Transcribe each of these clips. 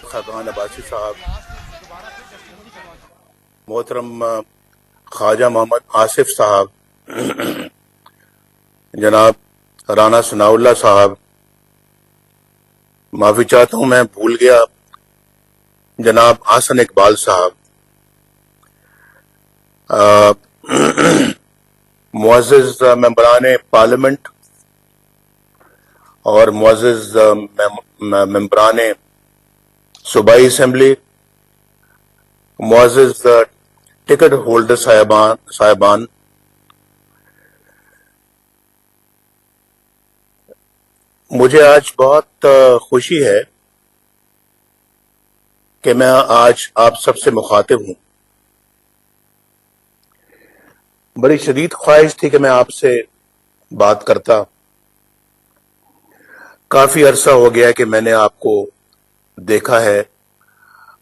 خاقان عباسی صاحب، محترم خواجہ محمد آصف صاحب، جناب رانا ثناء اللہ صاحب، معافی چاہتا ہوں میں بھول گیا جناب حسن اقبال صاحب، معزز ممبران پارلیمنٹ اور معزز ممبران صوبائی اسمبلی، معزز ٹکٹ ہولڈر صاحبان، مجھے آج بہت خوشی ہے کہ میں آج آپ سب سے مخاطب ہوں۔ بڑی شدید خواہش تھی کہ میں آپ سے بات کرتا۔ کافی عرصہ ہو گیا کہ میں نے آپ کو دیکھا ہے،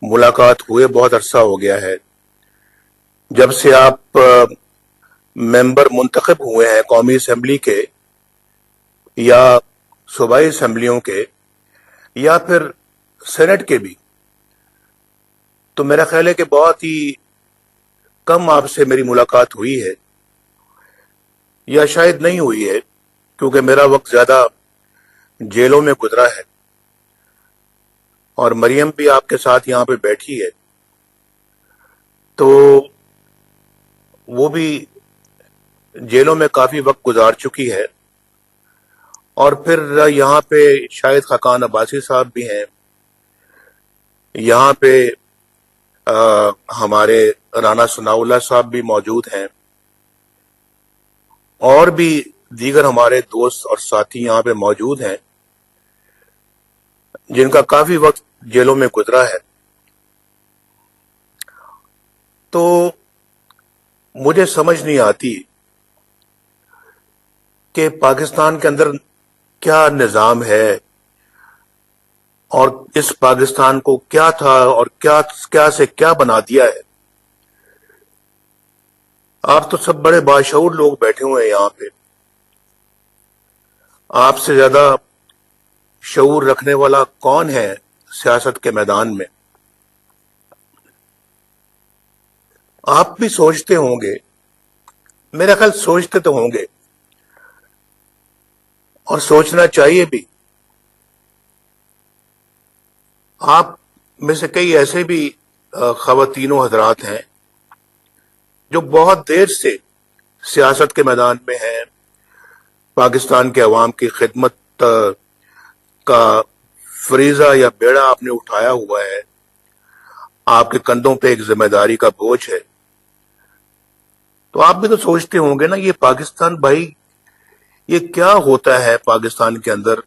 ملاقات ہوئے بہت عرصہ ہو گیا ہے، جب سے آپ ممبر منتخب ہوئے ہیں قومی اسمبلی کے یا صوبائی اسمبلیوں کے یا پھر سینٹ کے بھی، تو میرا خیال ہے کہ بہت ہی کم آپ سے میری ملاقات ہوئی ہے، یا شاید نہیں ہوئی ہے، کیونکہ میرا وقت زیادہ جیلوں میں گزرا ہے، اور مریم بھی آپ کے ساتھ یہاں پہ بیٹھی ہے، تو وہ بھی جیلوں میں کافی وقت گزار چکی ہے، اور پھر یہاں پہ شاید خاقان عباسی صاحب بھی ہیں، یہاں پہ ہمارے رانا ثناء اللہ صاحب بھی موجود ہیں، اور بھی دیگر ہمارے دوست اور ساتھی یہاں پہ موجود ہیں جن کا کافی وقت جیلوں میں گزرا ہے۔ تو مجھے سمجھ نہیں آتی کہ پاکستان کے اندر کیا نظام ہے، اور اس پاکستان کو کیا تھا اور کیا سے کیا بنا دیا ہے۔ آپ تو سب بڑے باشعور لوگ بیٹھے ہوئے ہیں یہاں پہ، آپ سے زیادہ شعور رکھنے والا کون ہے سیاست کے میدان میں؟ آپ بھی سوچتے ہوں گے، میرا خیال سوچتے تو ہوں گے، اور سوچنا چاہیے بھی۔ آپ میں سے کئی ایسے بھی خواتین و حضرات ہیں جو بہت دیر سے سیاست کے میدان میں ہیں، پاکستان کے عوام کی خدمت کا فریضہ یا بیڑا آپ نے اٹھایا ہوا ہے، آپ کے کندھوں پہ ایک ذمہ داری کا بوجھ ہے۔ تو آپ بھی تو سوچتے ہوں گے نا، یہ پاکستان بھائی، یہ کیا ہوتا ہے پاکستان کے اندر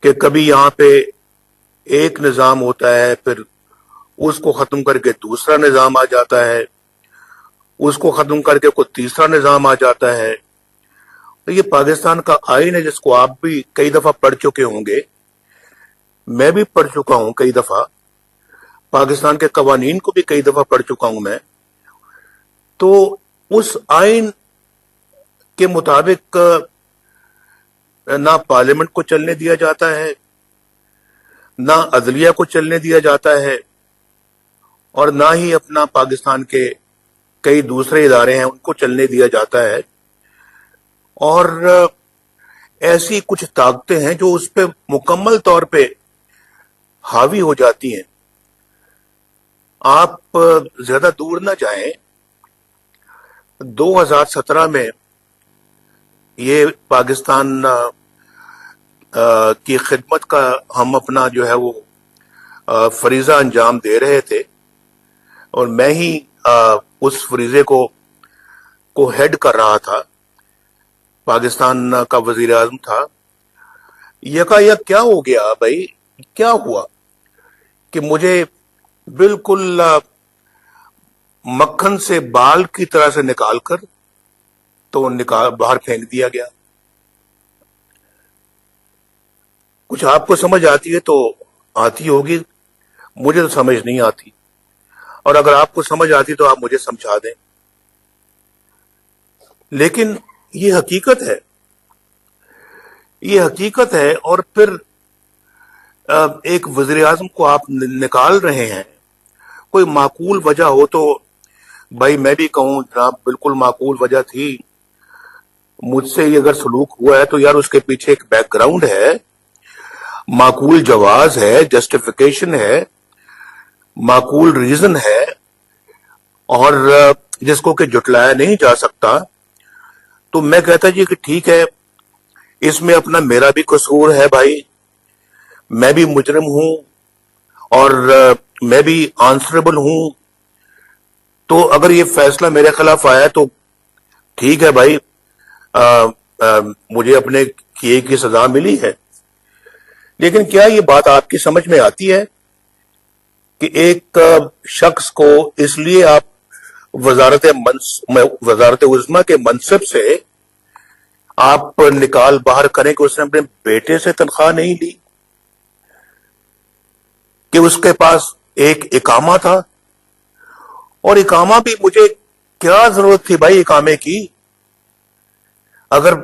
کہ کبھی یہاں پہ ایک نظام ہوتا ہے، پھر اس کو ختم کر کے دوسرا نظام آ جاتا ہے، اس کو ختم کر کے کوئی تیسرا نظام آ جاتا ہے۔ تو یہ پاکستان کا آئین ہے جس کو آپ بھی کئی دفعہ پڑھ چکے ہوں گے، میں بھی پڑھ چکا ہوں کئی دفعہ، پاکستان کے قوانین کو بھی کئی دفعہ پڑھ چکا ہوں میں۔ تو اس آئین کے مطابق نہ پارلیمنٹ کو چلنے دیا جاتا ہے، نہ عدلیہ کو چلنے دیا جاتا ہے، اور نہ ہی اپنا پاکستان کے کئی دوسرے ادارے ہیں ان کو چلنے دیا جاتا ہے، اور ایسی کچھ طاقتیں ہیں جو اس پہ مکمل طور پہ حاوی ہو جاتی ہیں۔ آپ زیادہ دور نہ جائیں، 2017 میں یہ پاکستان کی خدمت کا ہم اپنا جو ہے وہ فریضہ انجام دے رہے تھے، اور میں ہی اس فریضے کو ہیڈ کر رہا تھا، پاکستان کا وزیر اعظم تھا۔ یک کیا ہو گیا بھائی، کیا ہوا کہ مجھے بالکل مکھن سے بال کی طرح سے نکال کر تو باہر پھینک دیا گیا؟ کچھ آپ کو سمجھ آتی ہے تو آتی ہوگی، مجھے تو سمجھ نہیں آتی، اور اگر آپ کو سمجھ آتی تو آپ مجھے سمجھا دیں۔ لیکن یہ حقیقت ہے یہ حقیقت ہے. اور پھر ایک وزیر اعظم کو آپ نکال رہے ہیں. کوئی معقول وجہ ہو تو بھائی میں بھی کہوں جناب بالکل معقول وجہ تھی. مجھ سے یہ اگر سلوک ہوا ہے تو یار اس کے پیچھے ایک بیک گراؤنڈ ہے, معقول جواز ہے, جسٹیفیکیشن ہے, معقول ریزن ہے, اور جس کو کہ جٹلایا نہیں جا سکتا. تو میں کہتا جی کہ ٹھیک ہے, اس میں اپنا میرا بھی قصور ہے بھائی, میں بھی مجرم ہوں اور میں بھی آنسریبل ہوں. تو اگر یہ فیصلہ میرے خلاف آیا تو ٹھیک ہے بھائی, مجھے اپنے کیے کی سزا ملی ہے. لیکن کیا یہ بات آپ کی سمجھ میں آتی ہے کہ ایک شخص کو اس لیے آپ وزارت عظمیٰ کے منصب سے آپ نکال باہر کریں کہ اس نے اپنے بیٹے سے تنخواہ نہیں لی, کہ اس کے پاس ایک اقامہ تھا, اور اقامہ بھی مجھے کیا ضرورت تھی بھائی اقامے کی؟ اگر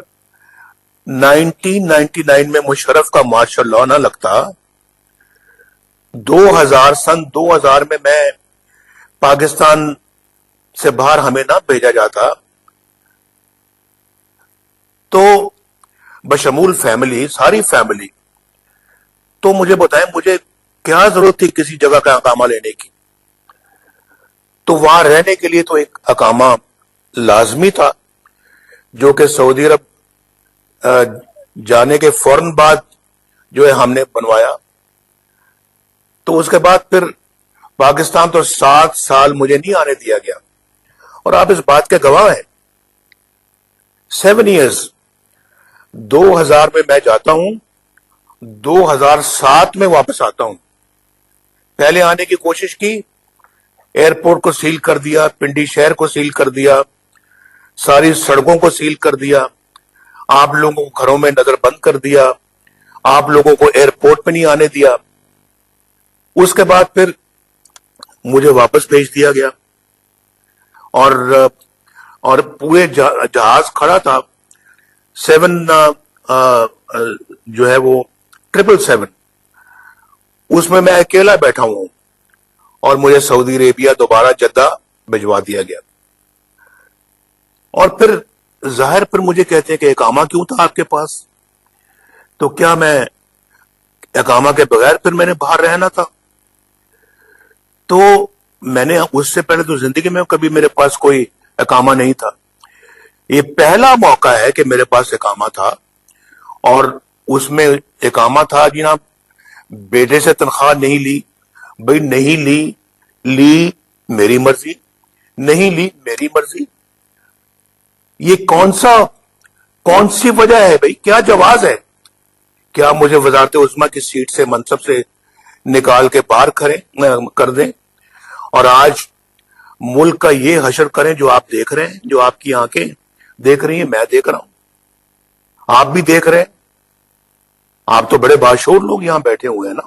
1999 میں مشرف کا مارشل لاء نہ لگتا, 2000 میں پاکستان سے باہر ہمیں نہ بھیجا جاتا, تو بشمول فیملی, ساری فیملی, تو مجھے بتائیں مجھے کیا ضرورت تھی کسی جگہ کا اقامہ لینے کی؟ تو وہاں رہنے کے لیے تو ایک اقامہ لازمی تھا, جو کہ سعودی عرب جانے کے فوراً بعد جو ہے ہم نے بنوایا. تو اس کے بعد پھر پاکستان تو 7 سال مجھے نہیں آنے دیا گیا, اور آپ اس بات کے گواہ ہیں. 7 ایئرز, 2000 میں میں جاتا ہوں, 2007 میں واپس آتا ہوں. پہلے آنے کی کوشش کی, ایئرپورٹ کو سیل کر دیا, پنڈی شہر کو سیل کر دیا, ساری سڑکوں کو سیل کر دیا, آپ لوگوں کو گھروں میں نظر بند کر دیا, آپ لوگوں کو ایئرپورٹ پہ نہیں آنے دیا. اس کے بعد پھر مجھے واپس بھیج دیا گیا, اور پورے جہاز کھڑا تھا. 7 جو ہے وہ 777, اس میں اکیلا بیٹھا ہوں, اور مجھے سعودی عربیہ دوبارہ جدہ بھجوا دیا گیا. اور پھر ظاہر پر مجھے کہتے ہیں کہ اقامہ کیوں تھا آپ کے پاس؟ تو کیا میں اقامہ کے بغیر پھر میں نے باہر رہنا تھا؟ تو میں نے اس سے پہلے تو زندگی میں کبھی میرے پاس کوئی اقامہ نہیں تھا. یہ پہلا موقع ہے کہ میرے پاس اقامہ تھا, اور اس میں اقامہ تھا جناب بیٹے سے تنخواہ نہیں لی. بھئی نہیں لی میری مرضی, نہیں لی میری مرضی. یہ کون سی وجہ ہے بھئی؟ کیا جواز ہے؟ کیا مجھے وزارت عظمیٰ کی سیٹ سے منصب سے نکال کے باہر کر دیں, اور آج ملک کا یہ حشر کریں جو آپ دیکھ رہے ہیں, جو آپ کی آنکھیں دیکھ رہی ہیں, میں دیکھ رہا ہوں, آپ بھی دیکھ رہے ہیں. آپ تو بڑے باشعور لوگ یہاں بیٹھے ہوئے ہیں نا.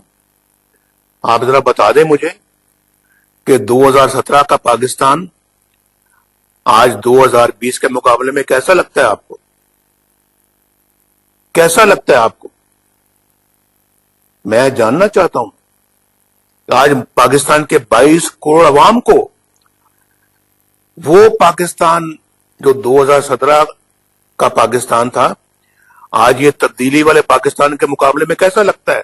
آپ ذرا بتا دیں مجھے کہ 2017 کا پاکستان آج 2020 کے مقابلے میں کیسا لگتا ہے آپ کو؟ کیسا لگتا ہے آپ کو؟ میں جاننا چاہتا ہوں کہ آج پاکستان کے 22 کروڑ عوام کو وہ پاکستان جو 2017 کا پاکستان تھا, آج یہ تبدیلی والے پاکستان کے مقابلے میں کیسا لگتا ہے؟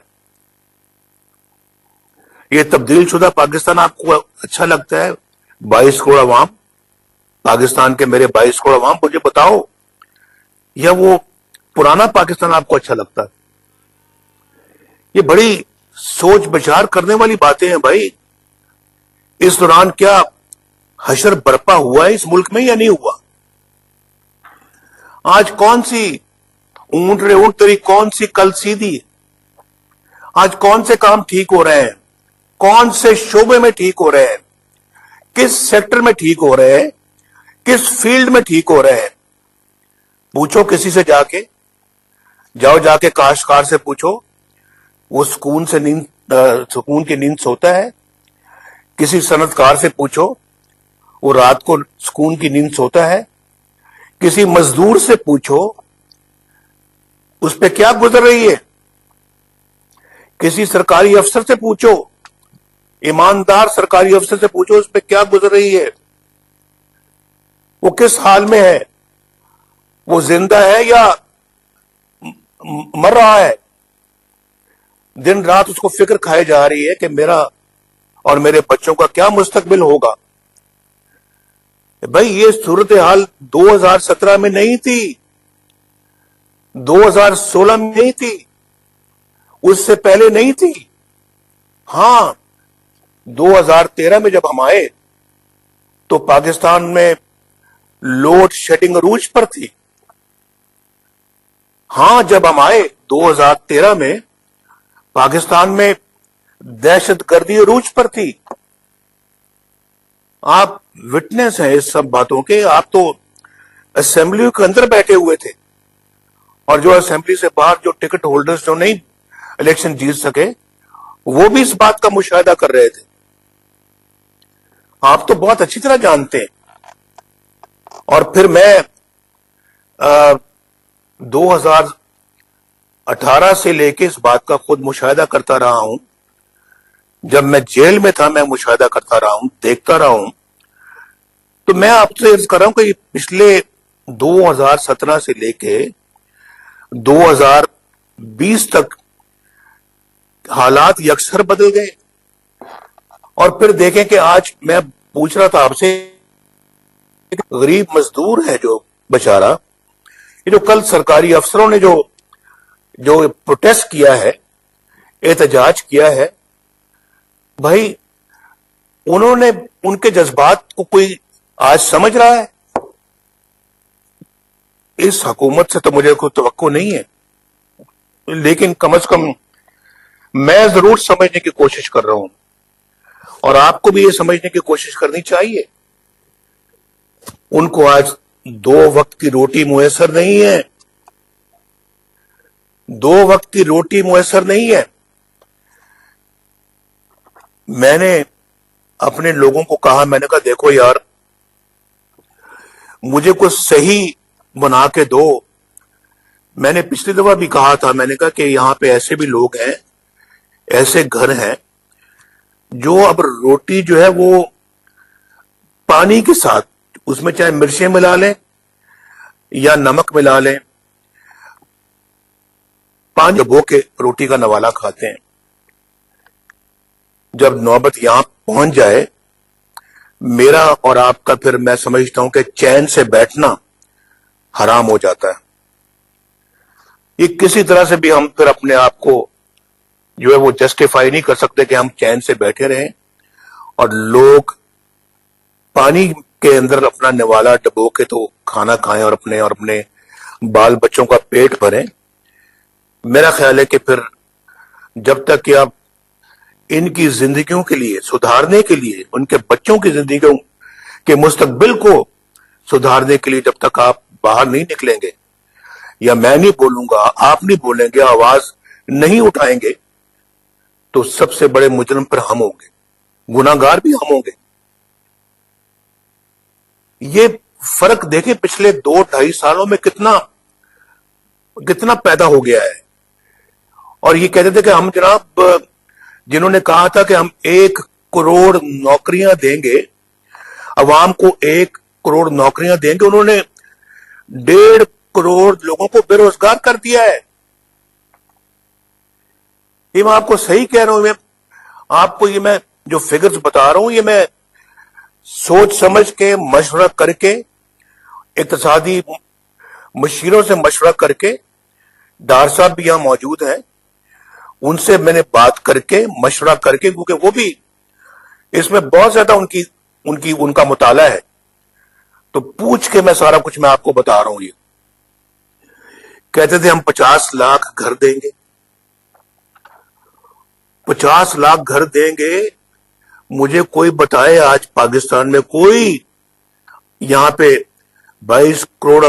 یہ تبدیل شدہ پاکستان آپ کو اچھا لگتا ہے؟ 22 کروڑ عوام, پاکستان کے میرے 22 کروڑ عوام, مجھے بتاؤ, یا وہ پرانا پاکستان آپ کو اچھا لگتا ہے؟ یہ بڑی سوچ بچار کرنے والی باتیں ہیں بھائی. اس دوران کیا حشر برپا ہوا ہے اس ملک میں یا نہیں ہوا؟ آج کون سی اونٹ رے اونٹ تیری کون سی کل سیدھی؟ آج کون سے کام ٹھیک ہو رہے ہیں؟ کون سے شعبے میں ٹھیک ہو رہے ہیں؟ کس سیکٹر میں ٹھیک ہو رہے ہیں؟ کس فیلڈ میں ٹھیک ہو رہے ہیں؟ پوچھو کسی سے, جا کے کاشتکار سے پوچھو, وہ سکون کی نیند سوتا ہے؟ کسی صنعتکار سے پوچھو, وہ رات کو سکون کی نیند سوتا ہے؟ کسی مزدور سے پوچھو, اس پہ کیا گزر رہی ہے؟ کسی سرکاری افسر سے پوچھو، ایماندار سرکاری افسر سے پوچھو اس پہ کیا گزر رہی ہے، وہ کس حال میں ہے، وہ زندہ ہے یا مر رہا ہے؟ دن رات اس کو فکر کھائے جا رہی ہے کہ میرا اور میرے بچوں کا کیا مستقبل ہوگا۔ بھائی یہ صورتحال 2017 میں نہیں تھی، 2016 میں نہیں تھی، اس سے پہلے نہیں تھی۔ ہاں 2013 میں جب ہم آئے تو پاکستان میں لوڈ شیڈنگ عروج پر تھی۔ ہاں جب ہم آئے 2013 میں پاکستان میں دہشت گردی عروج پر تھی۔ آپ وٹنس ہیں اس سب باتوں کے، آپ تو اسمبلی کے اندر بیٹھے ہوئے تھے، اور جو اسمبلی سے باہر جو ٹکٹ ہولڈرز جو نہیں الیکشن جیت سکے وہ بھی اس بات کا مشاہدہ کر رہے تھے۔ آپ تو بہت اچھی طرح جانتے ہیں۔ اور پھر میں 2018 سے لے کے اس بات کا خود مشاہدہ کرتا رہا ہوں، جب میں جیل میں تھا میں مشاہدہ کرتا رہا ہوں، دیکھتا رہا ہوں۔ تو میں آپ سے عرض کر رہا ہوں کہ پچھلے 2017 سے لے کے 2020 تک حالات یکسر بدل گئے۔ اور پھر دیکھیں کہ آج میں پوچھ رہا تھا آپ سے، غریب مزدور ہے جو بیچارہ، یہ جو کل سرکاری افسروں نے جو پروٹیسٹ کیا ہے، احتجاج کیا ہے، بھائی انہوں نے ان کے جذبات کو کوئی آج سمجھ رہا ہے؟ اس حکومت سے تو مجھے کوئی توقع نہیں ہے، لیکن کم از کم میں ضرور سمجھنے کی کوشش کر رہا ہوں، اور آپ کو بھی یہ سمجھنے کی کوشش کرنی چاہیے۔ ان کو آج 2 وقت کی روٹی میسر نہیں ہے، 2 وقت کی روٹی میسر نہیں ہے۔ میں نے اپنے لوگوں کو کہا، میں نے کہا دیکھو یار، مجھے کچھ صحیح بنا کے دو۔ میں نے پچھلی دفعہ بھی کہا تھا، میں نے کہا کہ یہاں پہ ایسے بھی لوگ ہیں، ایسے گھر ہیں جو اب روٹی جو ہے وہ پانی کے ساتھ، اس میں چاہے مرچیں ملا لیں یا نمک ملا لیں، پانی ڈبو کے روٹی کا نوالا کھاتے ہیں۔ جب نوبت یہاں پہنچ جائے میرا اور آپ کا، پھر میں سمجھتا ہوں کہ چین سے بیٹھنا حرام ہو جاتا ہے۔ یہ کسی طرح سے بھی ہم پھر اپنے آپ کو جو ہے وہ جسٹیفائی نہیں کر سکتے کہ ہم چین سے بیٹھے رہیں اور لوگ پانی کے اندر اپنا نوالا ڈبو کے تو کھانا کھائیں اور اپنے بال بچوں کا پیٹ بھریں۔ میرا خیال ہے کہ پھر جب تک کہ آپ ان کی زندگیوں کے لیے سدھارنے کے لیے، ان کے بچوں کی زندگیوں کے مستقبل کو سدھارنے کے لیے جب تک آپ باہر نہیں نکلیں گے، یا میں نہیں بولوں گا، آپ نہیں بولیں گے، آواز نہیں اٹھائیں گے، تو سب سے بڑے مجرم پر ہم ہوں گے، گناہگار بھی ہم ہوں گے۔ یہ فرق دیکھیں پچھلے 2-2.5 سالوں میں کتنا پیدا ہو گیا ہے۔ اور یہ کہتے تھے کہ ہم جناب، جنہوں نے کہا تھا کہ ہم 1 کروڑ نوکریاں دیں گے، عوام کو 1 کروڑ نوکریاں دیں گے، انہوں نے 1.5 کروڑ لوگوں کو بے روزگار کر دیا ہے۔ یہ میں آپ کو صحیح کہہ رہا ہوں، آپ کو یہ میں جو فگرز بتا رہا ہوں، یہ میں سوچ سمجھ کے مشورہ کر کے، اقتصادی مشیروں سے مشورہ کر کے، ڈار صاحب بھی یہاں موجود ہیں، ان سے میں نے بات کر کے مشورہ کر کے، کیونکہ وہ بھی اس میں بہت زیادہ ان کا مطالعہ ہے، تو پوچھ کے میں سارا کچھ میں آپ کو بتا رہا ہوں۔ یہ کہتے تھے ہم 50 لاکھ گھر دیں گے، 50 لاکھ گھر دیں گے۔ مجھے کوئی بتائے آج پاکستان میں کوئی یہاں پہ 22 کروڑ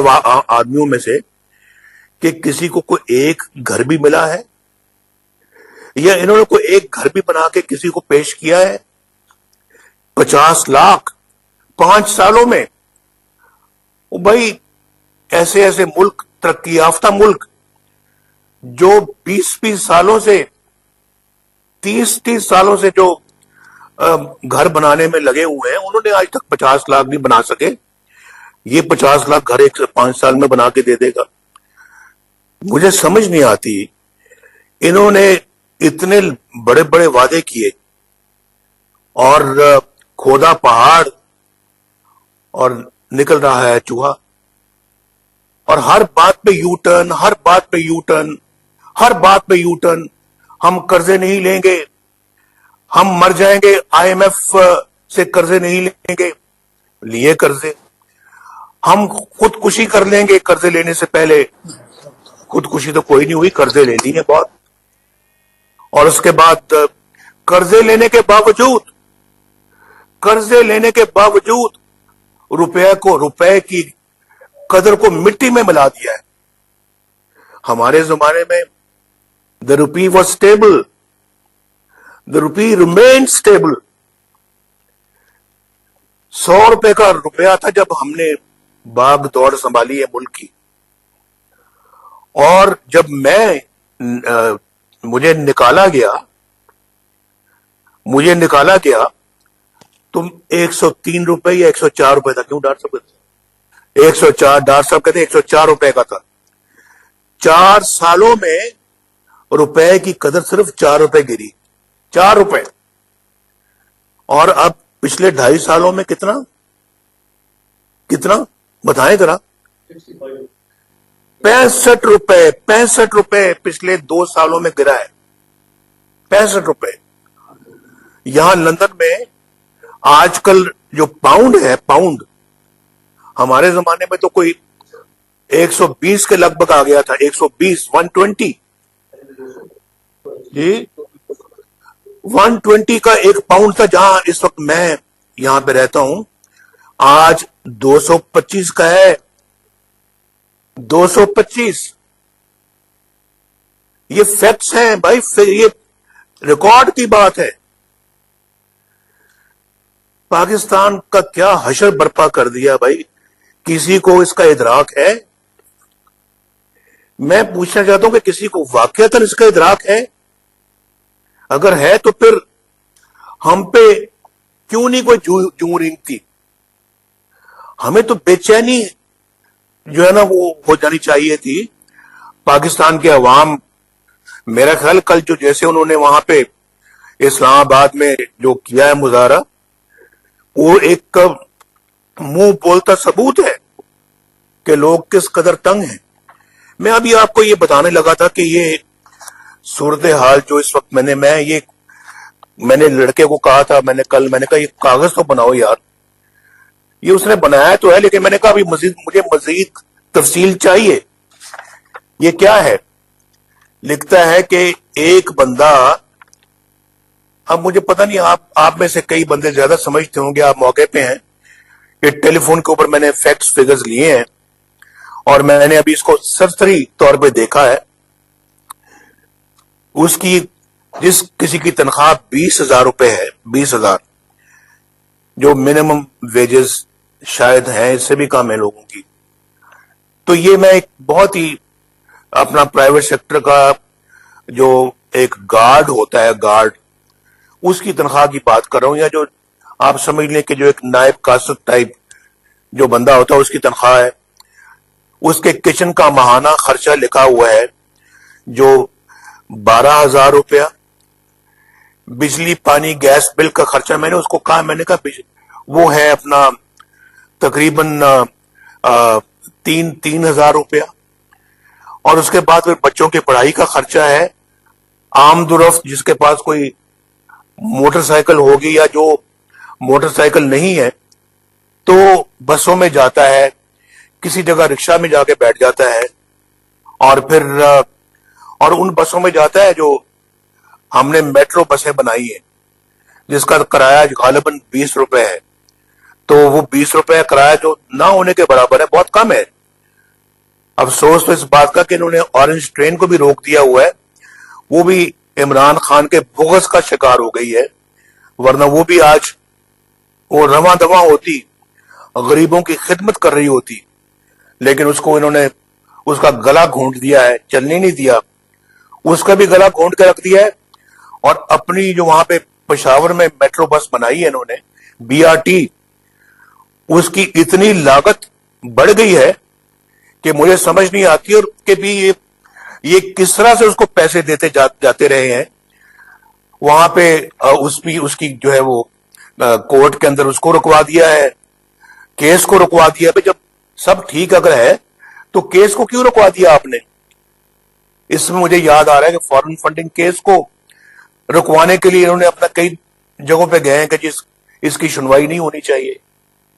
آدمیوں میں سے کہ کسی کو کوئی ایک گھر بھی ملا ہے، یا انہوں نے کوئی ایک گھر بھی بنا کے کسی کو پیش کیا ہے؟ 50 لاکھ 5 سالوں میں۔ بھائی ایسے ملک، ترقی یافتہ ملک، جو 20 سالوں سے 30 سالوں سے جو گھر بنانے میں لگے ہوئے ہیں، انہوں نے آج تک 50 لاکھ نہیں بنا سکے. یہ 50 لاکھ گھر 1 سے 5 سال میں بنا کے دے دے گا. مجھے سمجھ نہیں آتی، انہوں نے اتنے بڑے بڑے وعدے کیے اور کھودا پہاڑ اور نکل رہا ہے چوہا. اور ہر بات پہ یو ٹرن، ہر بات پہ یو ٹرن، ہر بات پہ یو ٹرن. ہم قرضے نہیں لیں گے، ہم مر جائیں گے، آئی ایم ایف سے قرضے نہیں لیں گے. لیے قرضے. ہم خودکشی کر لیں گے قرضے لینے سے پہلے. خودکشی تو کوئی نہیں ہوئی، قرضے لے لی ہیں بہت. اور اس کے بعد قرضے لینے کے باوجود روپے کی قدر کو مٹی میں ملا دیا ہے. ہمارے زمانے میں the rupee was stable, the rupee remained stable. 100 روپے کا روپیہ تھا جب ہم نے باغ دوڑ سنبھالی ہے ملک کی. اور جب مجھے نکالا گیا تم 103 روپے یا 104 روپے تھا. کیوں ڈاکٹر صاحب 104؟ ڈاکٹر صاحب کہتے 104 روپے کا تھا. 4 سالوں میں روپے کی قدر صرف 4 روپے گری. 4 روپے. اور اب پچھلے 2.5 سالوں میں کتنا بتائیں ذرا؟ 65 روپے پچھلے 2 سالوں میں گرا ہے. 65 روپے. یہاں لندن میں آج کل جو پاؤنڈ ہے، پاؤنڈ ہمارے زمانے میں تو کوئی 120 کے لگ بھگ آ گیا تھا. 120 120 جی 120 کا ایک پاؤنڈ تھا. جہاں اس وقت میں یہاں پہ رہتا ہوں آج 225 کا ہے. 225. یہ فیکٹس ہیں بھائی، یہ ریکارڈ کی بات ہے. پاکستان کا کیا حشر برپا کر دیا بھائی. کسی کو اس کا ادراک ہے؟ میں پوچھنا چاہتا ہوں کہ کسی کو واقعتاً اس کا ادراک ہے؟ اگر ہے تو پھر ہم پہ کیوں نہیں کوئی جوں رینگتی؟ ہمیں تو بے چینی جو ہے نا وہ ہو جانی چاہیے تھی. پاکستان کے عوام، میرا خیال کل جو جیسے انہوں نے وہاں پہ اسلام آباد میں جو کیا ہے مظاہرہ، وہ ایک منہ بولتا ثبوت ہے کہ لوگ کس قدر تنگ ہیں. میں ابھی آپ کو یہ بتانے لگا تھا کہ یہ صورتحال جو اس وقت میں نے لڑکے کو کہا تھا، میں نے کہا یہ کاغذ تو بناؤ یار. یہ اس نے بنایا تو ہے، لیکن میں نے کہا ابھی مجھے مزید تفصیل چاہیے. یہ کیا ہے؟ لکھتا ہے کہ ایک بندہ، اب مجھے پتہ نہیں آپ میں سے کئی بندے زیادہ سمجھتے ہوں گے، آپ موقع پہ ہیں. یہ ٹیلی فون کے اوپر میں نے فیکٹس فگرز لیے ہیں اور میں نے ابھی اس کو سرسری طور پہ دیکھا ہے. اس کی جس کسی کی تنخواہ 20,000 روپے ہے، 20,000 جو منیمم ویجز شاید ہیں، اس سے بھی کم ہے لوگوں کی. تو یہ میں ایک بہت ہی اپنا پرائیویٹ سیکٹر کا جو ایک گارڈ ہوتا ہے، گارڈ، اس کی تنخواہ کی بات کر رہا ہوں. یا جو آپ سمجھ لیں کہ جو ایک نائب قاصد ٹائپ جو بندہ ہوتا ہے اس کی تنخواہ ہے. اس کے کچن کا ماہانہ خرچہ لکھا ہوا ہے جو 12,000 روپیہ. بجلی پانی گیس بل کا خرچہ میں نے اس کو کہا، میں نے کہا وہ ہے اپنا تقریباً 3,000 روپیہ. اور اس کے بعد پھر بچوں کی پڑھائی کا خرچہ ہے. آمد و رفت جس کے پاس کوئی موٹر سائیکل ہوگی یا جو موٹر سائیکل نہیں ہے تو بسوں میں جاتا ہے، کسی جگہ رکشہ میں جا کے بیٹھ جاتا ہے اور پھر اور ان بسوں میں جاتا ہے جو ہم نے میٹرو بسیں بنائی ہیں جس کا کرایہ غالباً 20 روپے ہے. تو وہ 20 روپے کرایہ جو نہ ہونے کے برابر ہے، بہت کم ہے. افسوس تو اس بات کا کہ انہوں نے اورنج ٹرین کو بھی روک دیا ہوا ہے. وہ بھی عمران خان کے بغض کا شکار ہو گئی ہے، ورنہ وہ بھی آج وہ رواں دواں ہوتی، غریبوں کی خدمت کر رہی ہوتی. لیکن اس کو انہوں نے اس کا گلا گھونٹ دیا ہے، چلنے نہیں دیا. اس کا بھی گلا گھونٹ کے رکھ دیا ہے. اور اپنی جو وہاں پہ پشاور میں میٹرو بس بنائی ہے انہوں نے BRT، اس کی اتنی لاگت بڑھ گئی ہے کہ مجھے سمجھ نہیں آتی، اور کہ بھی یہ کس طرح سے اس کو پیسے دیتے جاتے رہے ہیں. وہاں پہ اس کی جو ہے وہ کورٹ کے اندر اس کو رکوا دیا ہے، کیس کو رکوا دیا. جب سب ٹھیک اگر ہے تو کیس کو کیوں رکوا دیا آپ نے؟ اس میں مجھے یاد آ رہا ہے کہ فارن فنڈنگ کیس کو رکوانے کے لیے انہوں نے اپنا کئی جگہوں پہ گئے ہیں کہ اس کی سنوائی نہیں ہونی چاہیے.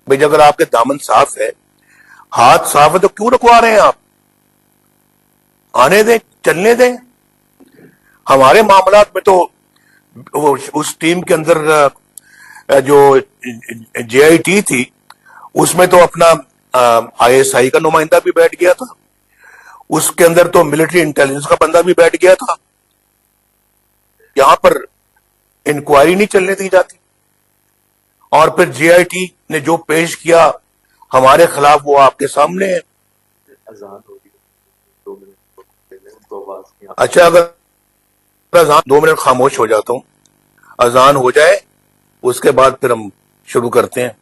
بھائی اگر آپ کے دامن صاف ہے، ہاتھ صاف ہے، تو کیوں رکوا رہے ہیں آپ؟ آنے دیں، چلنے دیں. ہمارے معاملات میں تو اس ٹیم کے اندر جو JIT تھی، اس میں تو اپنا ISI کا نمائندہ بھی بیٹھ گیا تھا، اس کے اندر تو ملٹری انٹیلیجنس کا بندہ بھی بیٹھ گیا تھا. یہاں پر انکوائری نہیں چلنے دی جاتی، اور پھر JIT نے جو پیش کیا ہمارے خلاف وہ آپ کے سامنے ہے. اچھا، اگر اذان 2 منٹ خاموش ہو جاتا ہوں، اذان ہو جائے اس کے بعد پھر ہم شروع کرتے ہیں.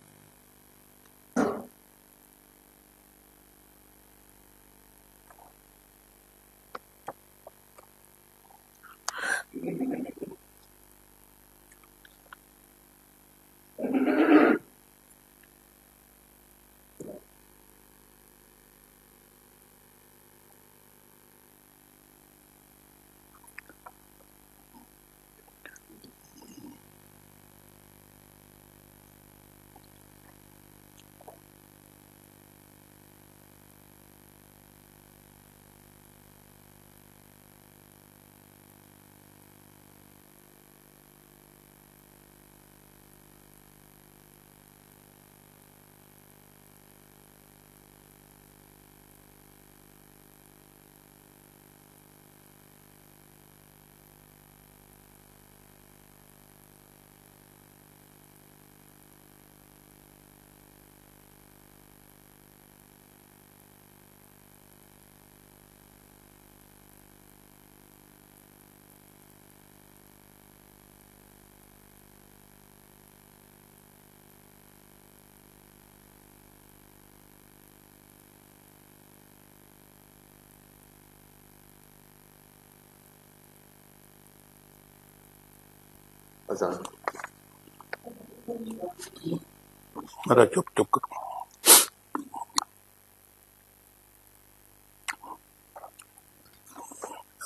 ارے چپ چپ کر.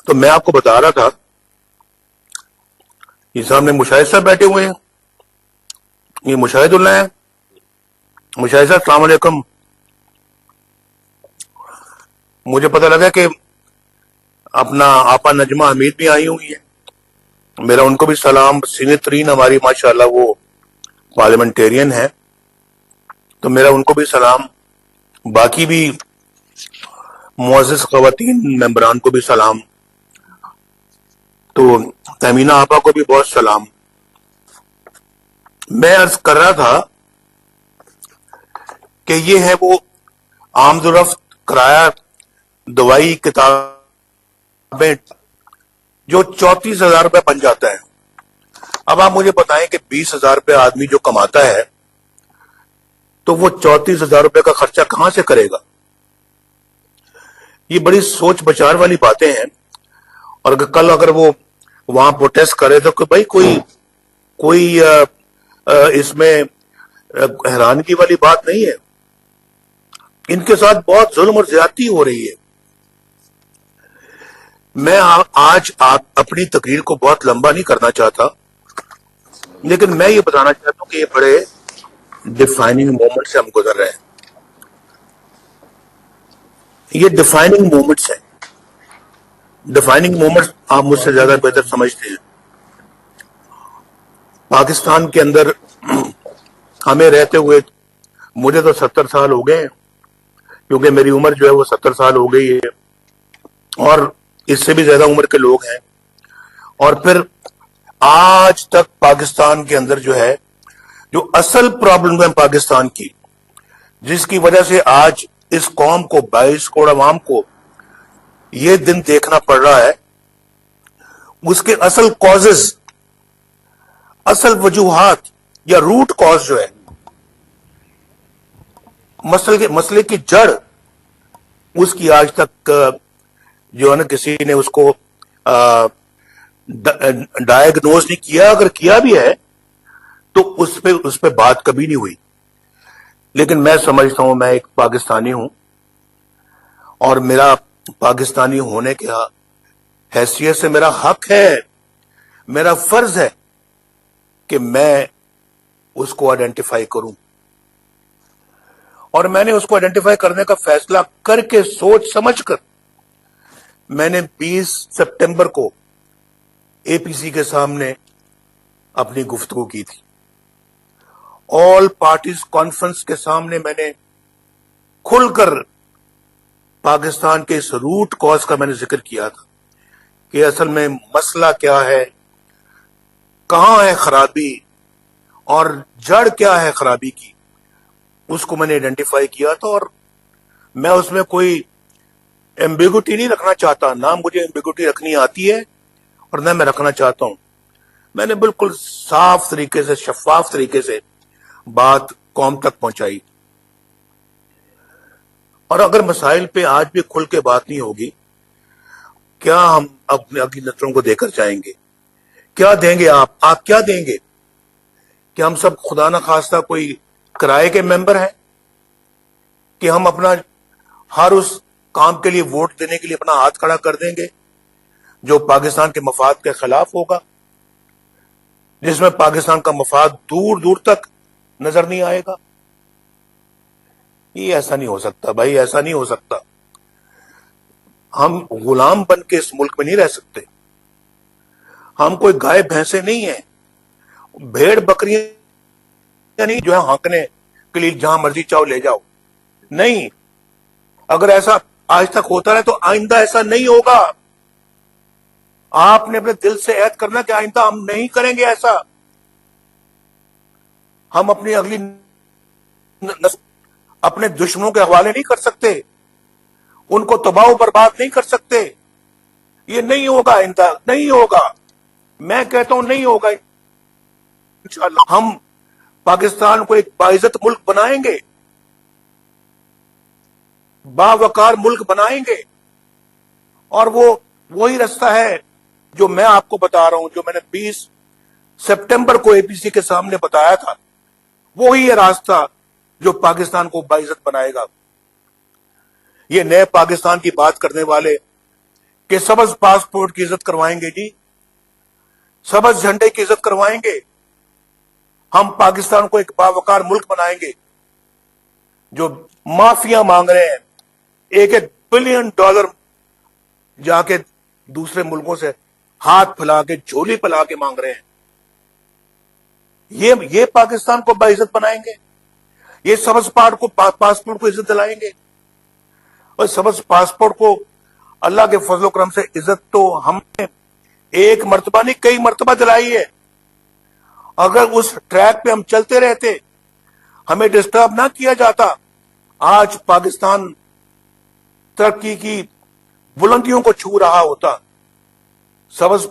تو میں آپ کو بتا رہا تھا، یہ سامنے مشاہد صاحب بیٹھے ہوئے ہیں، یہ مشاہد اللہ ہیں. مشاہد صاحب السلام علیکم. مجھے پتہ لگا کہ اپنا آپا نجمہ حمید بھی آئی ہوئی ہیں، میرا ان کو بھی سلام. سینئر ترین ہماری ماشاءاللہ وہ پارلیمنٹیرین ہے، تو میرا ان کو بھی سلام. باقی بھی معزز خواتین ممبران کو بھی سلام. تو تہمینہ آپا کو بھی بہت سلام. میں عرض کر رہا تھا کہ یہ ہے وہ آمد و رفت، کرایہ، دوائی، کتابیں، جو 34,000 روپے بن جاتا ہے. اب آپ مجھے بتائیں کہ 20,000 روپے آدمی جو کماتا ہے تو وہ 34,000 روپے کا خرچہ کہاں سے کرے گا؟ یہ بڑی سوچ بچار والی باتیں ہیں. اور کل اگر وہ وہاں پروٹیسٹ کرے تو کہ بھائی کوئی اس میں حیرانگی والی بات نہیں ہے. ان کے ساتھ بہت ظلم اور زیادتی ہو رہی ہے. میں آج اپنی تقریر کو بہت لمبا نہیں کرنا چاہتا، لیکن میں یہ بتانا چاہتا ہوں کہ یہ بڑے ڈیفائننگ مومنٹ سے ہم گزر رہے ہیں. یہ ڈیفائننگ مومنٹس ہیں. ڈیفائننگ مومنٹس آپ مجھ سے زیادہ بہتر سمجھتے ہیں. پاکستان کے اندر ہمیں رہتے ہوئے مجھے تو 70 سال ہو گئے ہیں، کیونکہ میری عمر جو ہے وہ 70 سال ہو گئی ہے، اور اس سے بھی زیادہ عمر کے لوگ ہیں. اور پھر آج تک پاکستان کے اندر جو ہے، جو اصل پرابلم ہے پاکستان کی، جس کی وجہ سے آج اس قوم کو 22 کروڑ عوام کو یہ دن دیکھنا پڑ رہا ہے اس کے اصل کازز، اصل وجوہات یا روٹ کاز جو ہے، مسئلے کی جڑ، اس کی آج تک جو ہے نا کسی نے اس کو ڈائگنوز نہیں کیا. اگر کیا بھی ہے تو اس پہ بات کبھی نہیں ہوئی. لیکن میں سمجھتا ہوں، میں ایک پاکستانی ہوں، اور میرا پاکستانی ہونے کی حیثیت سے میرا حق ہے، میرا فرض ہے کہ میں اس کو آئیڈینٹیفائی کروں. اور میں نے اس کو آئیڈینٹیفائی کرنے کا فیصلہ کر کے، سوچ سمجھ کر، میں نے 20 سپٹمبر کو اے پی سی کے سامنے اپنی گفتگو کی تھی. آل پارٹیز کانفرنس کے سامنے میں نے کھل کر پاکستان کے اس روٹ کاز کا میں نے ذکر کیا تھا کہ اصل میں مسئلہ کیا ہے، کہاں ہے خرابی، اور جڑ کیا ہے خرابی کی. اس کو میں نے آئیڈینٹیفائی کیا تھا، اور میں اس میں کوئی ایمبیگوٹی نہیں رکھنا چاہتا. نہ مجھے ایمبیگوٹی رکھنی آتی ہے اور نہ میں رکھنا چاہتا ہوں. میں نے بالکل صاف طریقے سے، شفاف طریقے سے بات قوم تک پہنچائی. اور اگر مسائل پہ آج بھی کھل کے بات نہیں ہوگی، کیا ہم اپنے اگلی نسلوں کو دے کر جائیں گے؟ کیا دیں گے آپ کیا دیں گے؟ کہ ہم سب خدا نہ خواستہ کوئی کرائے کے ممبر ہیں کہ ہم اپنا ہر اس کام کے لیے ووٹ دینے کے لیے اپنا ہاتھ کھڑا کر دیں گے جو پاکستان کے مفاد کے خلاف ہوگا، جس میں پاکستان کا مفاد دور دور تک نظر نہیں آئے گا؟ یہ ایسا نہیں ہو سکتا بھائی، ایسا نہیں ہو سکتا. ہم غلام بن کے اس ملک میں نہیں رہ سکتے. ہم کوئی گائے بھینسے نہیں ہیں، بھیڑ بکریاں نہیں جو ہے ہانکنے کے لیے جہاں مرضی چاہو لے جاؤ. نہیں، اگر ایسا آج تک ہوتا رہے تو آئندہ ایسا نہیں ہوگا. آپ نے اپنے دل سے عہد کرنا کہ آئندہ ہم نہیں کریں گے ایسا. ہم اپنی اگلی اپنے دشمنوں کے حوالے نہیں کر سکتے، ان کو تباہ و برباد نہیں کر سکتے. یہ نہیں ہوگا، آئندہ نہیں ہوگا. میں کہتا ہوں نہیں ہوگا. انشاءاللہ ہم پاکستان کو ایک باعزت ملک بنائیں گے، باوقار ملک بنائیں گے. اور وہی رستہ ہے جو میں آپ کو بتا رہا ہوں، جو میں نے 20 سپٹمبر کو اے پی سی کے سامنے بتایا تھا. وہی ہے راستہ جو پاکستان کو باعزت بنائے گا. یہ نئے پاکستان کی بات کرنے والے کہ سبز پاسپورٹ کی عزت کروائیں گے، جی سبز جھنڈے کی عزت کروائیں گے. ہم پاکستان کو ایک باوقار ملک بنائیں گے. جو معافیاں مانگ رہے ہیں، $1 بلین جا کے دوسرے ملکوں سے ہاتھ پھیلا کے، جھولی پھیلا کے مانگ رہے ہیں، یہ پاکستان کو باعزت بنائیں گے. یہ سبز پاسپورٹ کو عزت دلائیں گے. اور سبز پاسپورٹ کو اللہ کے فضل و کرم سے عزت تو ہم نے ایک مرتبہ نہیں، کئی مرتبہ دلائی ہے. اگر اس ٹریک پہ ہم چلتے رہتے، ہمیں ڈسٹرب نہ کیا جاتا، آج پاکستان ترقی کی بلندیوں کو چھو رہا ہوتا. سبز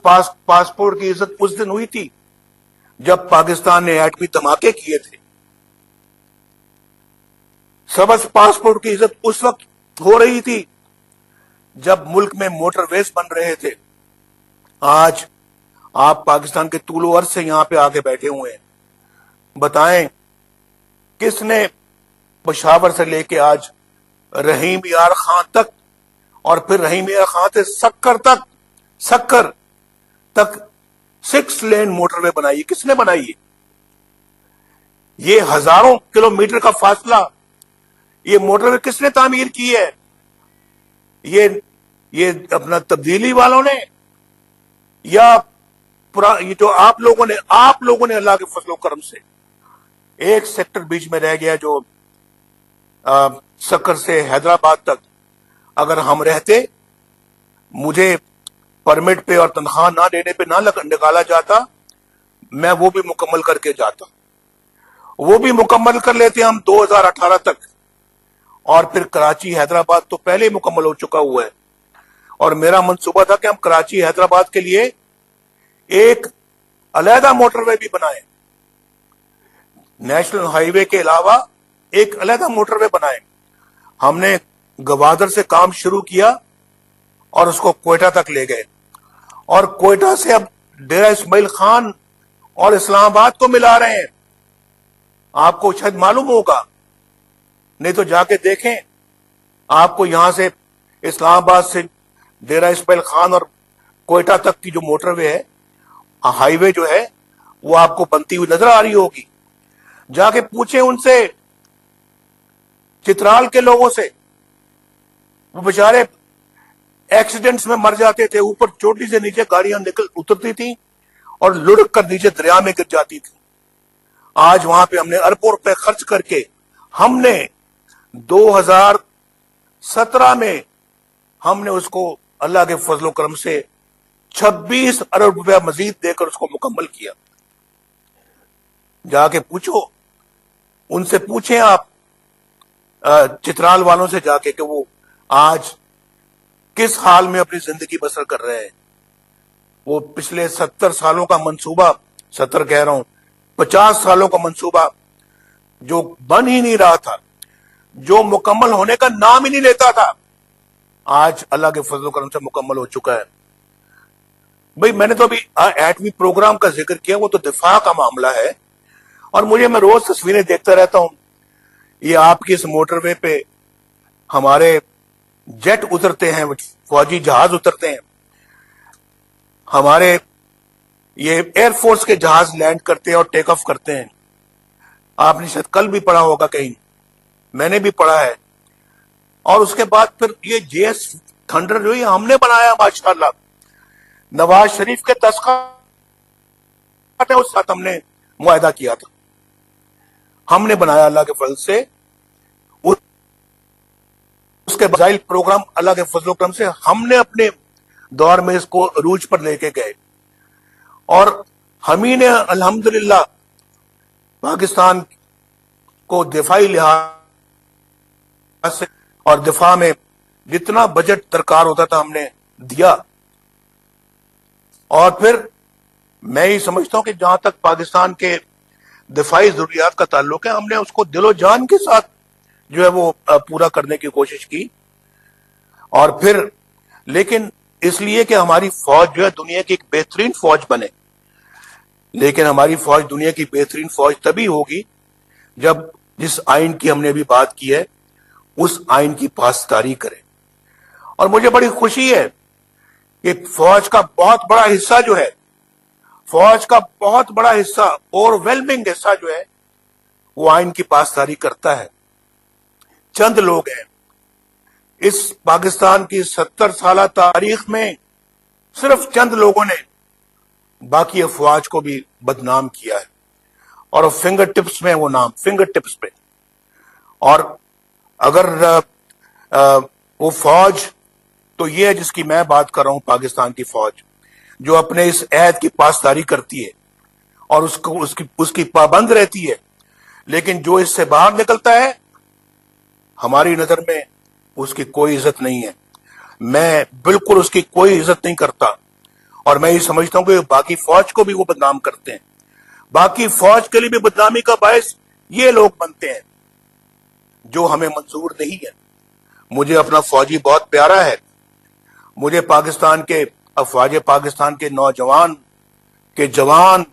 پاسپورٹ کی عزت اس دن ہوئی تھی جب پاکستان نے ایٹمی دھماکے کیے تھے. سبز پاسپورٹ کی عزت اس وقت ہو رہی تھی جب ملک میں موٹر ویز بن رہے تھے. آج آپ پاکستان کے طول و عرض سے یہاں پہ آگے بیٹھے ہوئے ہیں. بتائیں کس نے پشاور سے لے کے آج رحیم یار خان تک، اور پھر رحیم یار خان سے سکر تک 6 لین موٹر وے بنائی؟ کس نے بنائی ہے؟ یہ ہزاروں کلومیٹر کا فاصلہ، یہ موٹر وے کس نے تعمیر کی ہے؟ یہ اپنا تبدیلی والوں نے، یا یہ جو آپ لوگوں نے اللہ کے فضل و کرم سے ایک سیکٹر بیچ میں رہ گیا جو سکر سے حیدرآباد تک. اگر ہم رہتے، مجھے پرمٹ پہ اور تنخواہ نہ دینے پہ نہ نکالا جاتا، میں وہ بھی مکمل کر کے جاتا. وہ بھی مکمل کر لیتے ہم 2018 تک. اور پھر کراچی حیدرآباد تو پہلے ہی مکمل ہو چکا ہوا ہے. اور میرا منصوبہ تھا کہ ہم کراچی حیدرآباد کے لیے ایک علیحدہ موٹر وے بھی بنائیں, نیشنل ہائی وے کے علاوہ ایک علیحدہ موٹر وے بنائیں. ہم نے گوادر سے کام شروع کیا اور اس کو کوئٹہ تک لے گئے, اور کوئٹہ سے اب ڈیرہ اسماعیل خان اور اسلام آباد کو ملا رہے ہیں. آپ کو شاید معلوم ہوگا, نہیں تو جا کے دیکھیں. آپ کو یہاں سے اسلام آباد سے ڈیرہ اسماعیل خان اور کوئٹہ تک کی جو موٹر وے ہے, ہائی وے جو ہے, وہ آپ کو بنتی ہوئی نظر آ رہی ہوگی. جا کے پوچھیں ان سے, چترال کے لوگوں سے. وہ بیچارے ایکسیڈنٹس میں مر جاتے تھے, اوپر چوٹی سے نیچے گاڑیاں اترتی تھیں اور لڑک کر نیچے دریا میں گر جاتی تھی. آج وہاں پہ ہم نے اربوں روپے خرچ کر کے, ہم نے 2017 میں ہم نے اس کو اللہ کے فضل و کرم سے 26 ارب روپیہ مزید دے کر اس کو مکمل کیا. جا کے پوچھو, ان سے پوچھیں آپ چترال والوں سے جا کے کہ وہ آج کس حال میں اپنی زندگی بسر کر رہے ہیں. وہ پچھلے 70 سالوں کا منصوبہ, 70 کہہ رہا ہوں 50 سالوں کا منصوبہ جو بن ہی نہیں رہا تھا, جو مکمل ہونے کا نام ہی نہیں لیتا تھا, آج اللہ کے فضل و کرم سے مکمل ہو چکا ہے. بھئی میں نے تو ابھی ایٹمی پروگرام کا ذکر کیا, وہ تو دفاع کا معاملہ ہے, اور میں روز تصویریں دیکھتا رہتا ہوں. یہ آپ کی اس موٹر وے پہ ہمارے جیٹ اترتے ہیں, فوجی جہاز اترتے ہیں, ہمارے یہ ایئر فورس کے جہاز لینڈ کرتے ہیں اور ٹیک آف کرتے ہیں. آپ نے شاید کل بھی پڑھا ہوگا کہیں, میں نے بھی پڑھا ہے. اور اس کے بعد پھر یہ جے ایس تھنڈر جو ہم نے بنایا ماشاءاللہ, نواز شریف کے تسخط اس ساتھ ہم نے معاہدہ کیا تھا, ہم نے بنایا اللہ کے فضل سے. اس کے بذائل پروگرام اللہ کے فضل و کرم سے ہم نے اپنے دور میں اس کو عروج پر لے کے گئے, اور ہم ہی نے الحمدللہ پاکستان کو دفاعی لحاظ سے اور دفاع میں جتنا بجٹ درکار ہوتا تھا ہم نے دیا. اور پھر میں ہی سمجھتا ہوں کہ جہاں تک پاکستان کے دفاعی ضروریات کا تعلق ہے, ہم نے اس کو دل و جان کے ساتھ جو ہے وہ پورا کرنے کی کوشش کی. اور پھر لیکن اس لیے کہ ہماری فوج جو ہے دنیا کی ایک بہترین فوج بنے, لیکن ہماری فوج دنیا کی بہترین فوج تبھی ہوگی جب جس آئین کی ہم نے ابھی بات کی ہے اس آئین کی پاسداری کرے. اور مجھے بڑی خوشی ہے کہ فوج کا بہت بڑا حصہ جو ہے, فوج کا بہت بڑا حصہ, اوور ویلمنگ حصہ جو ہے, وہ آئین کی پاسداری کرتا ہے. چند لوگ ہیں اس پاکستان کی 70 سالہ تاریخ میں, صرف چند لوگوں نے باقی افواج کو بھی بدنام کیا ہے, اور فنگر ٹپس میں وہ نام, فنگر ٹپس پہ. اور اگر وہ فوج تو یہ ہے جس کی میں بات کر رہا ہوں, پاکستان کی فوج جو اپنے اس عہد کی پاسداری کرتی ہے اور اس کی پابند رہتی ہے, لیکن جو اس سے باہر نکلتا ہے ہماری نظر میں اس کی کوئی عزت نہیں ہے. میں بالکل اس کی کوئی عزت نہیں کرتا, اور میں یہ سمجھتا ہوں کہ باقی فوج کو بھی وہ بدنام کرتے ہیں. باقی فوج کے لیے بھی بدنامی کا باعث یہ لوگ بنتے ہیں جو ہمیں منظور نہیں ہے. مجھے اپنا فوجی بہت پیارا ہے, مجھے پاکستان کے افواج پاکستان کے نوجوان کے جوان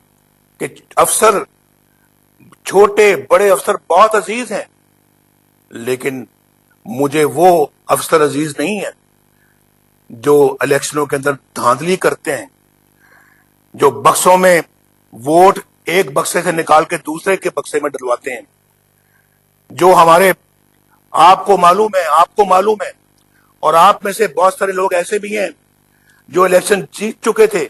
کے افسر, چھوٹے بڑے افسر بہت عزیز ہیں, لیکن مجھے وہ افسر عزیز نہیں ہیں جو الیکشنوں کے اندر دھاندلی کرتے ہیں, جو بکسوں میں ووٹ ایک بکسے سے نکال کے دوسرے کے بکسے میں ڈلواتے ہیں, جو ہمارے آپ کو معلوم ہے, اور آپ میں سے بہت سارے لوگ ایسے بھی ہیں جو الیکشن جیت چکے تھے,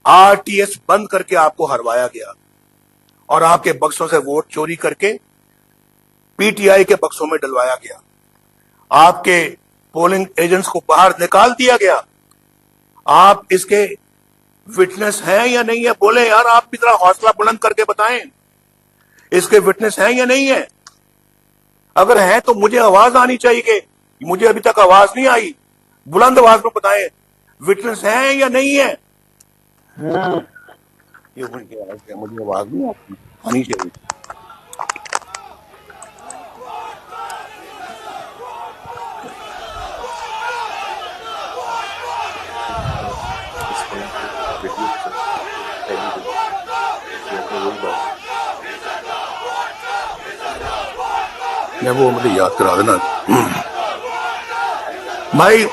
آر ٹی ایس بند کر کے آپ کو ہروایا گیا اور آپ کے بکسوں سے ووٹ چوری کر کے پی ٹی آئی کے بکسوں میں ڈلوایا گیا, آپ کے پولنگ ایجنٹس کو باہر نکال دیا گیا. آپ اس کے وٹنس ہیں یا نہیں ہے؟ بولیں یار, آپ بھی ذرا حوصلہ بلند کر کے بتائیں, اس کے وٹنس ہیں یا نہیں ہے؟ اگر ہیں تو مجھے آواز آنی چاہیے, کہ مجھے ابھی تک آواز نہیں آئی, بلند آواز میں بتائیں وٹنس ہیں یا نہیں ہے. یہ مجھے آواز نہیں آنی چاہیے. ویڈیو پہلی وہی بات میں وہ مجھے یاد کرا دینا بھائی.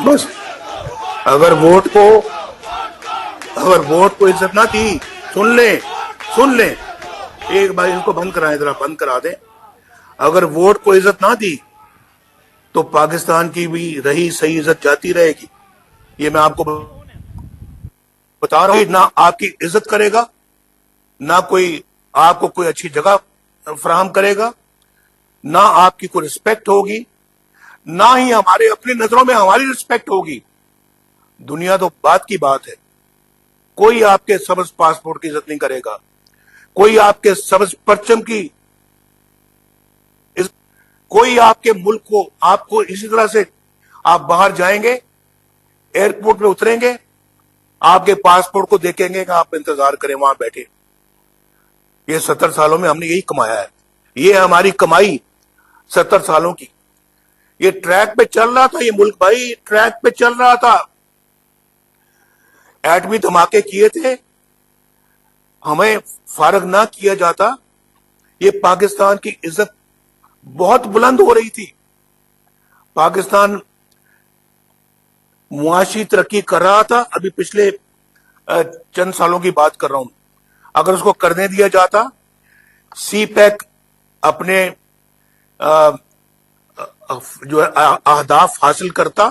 بس اگر ووٹ کو عزت نہ دی, سن لیں ایک بار ان کو بند کرائیں, ذرا بند کرا دیں. اگر ووٹ کو عزت نہ دی تو پاکستان کی بھی رہی صحیح عزت جاتی رہے گی. یہ میں آپ کو بتا رہا ہوں. نہ آپ کی عزت کرے گا, نہ کوئی آپ کو کوئی اچھی جگہ فراہم کرے گا, نہ آپ کی کوئی رسپیکٹ ہوگی, نہ ہی ہمارے اپنی نظروں میں ہماری رسپیکٹ ہوگی. دنیا تو بات کی بات ہے. کوئی آپ کے سبز پاسپورٹ کی عزت نہیں کرے گا, کوئی آپ کے سبز پرچم کی, کوئی آپ کے ملک کو, آپ کو اسی طرح سے آپ باہر جائیں گے, ایئرپورٹ میں اتریں گے, آپ کے پاسپورٹ کو دیکھیں گے کہ آپ انتظار کریں وہاں بیٹھے. یہ 70 سالوں میں ہم نے یہی کمایا ہے. یہ ہماری کمائی 70 سالوں کی. یہ ٹریک پہ چل رہا تھا, یہ ملک بھائی ٹریک پہ چل رہا تھا. ایٹمی دھماکے کیے تھے, ہمیں فارغ نہ کیا جاتا. یہ پاکستان کی عزت بہت بلند ہو رہی تھی. پاکستان معاشی ترقی کر رہا تھا. ابھی پچھلے چند سالوں کی بات کر رہا ہوں. اگر اس کو کرنے دیا جاتا, سی پیک اپنے جو اہداف حاصل کرتا,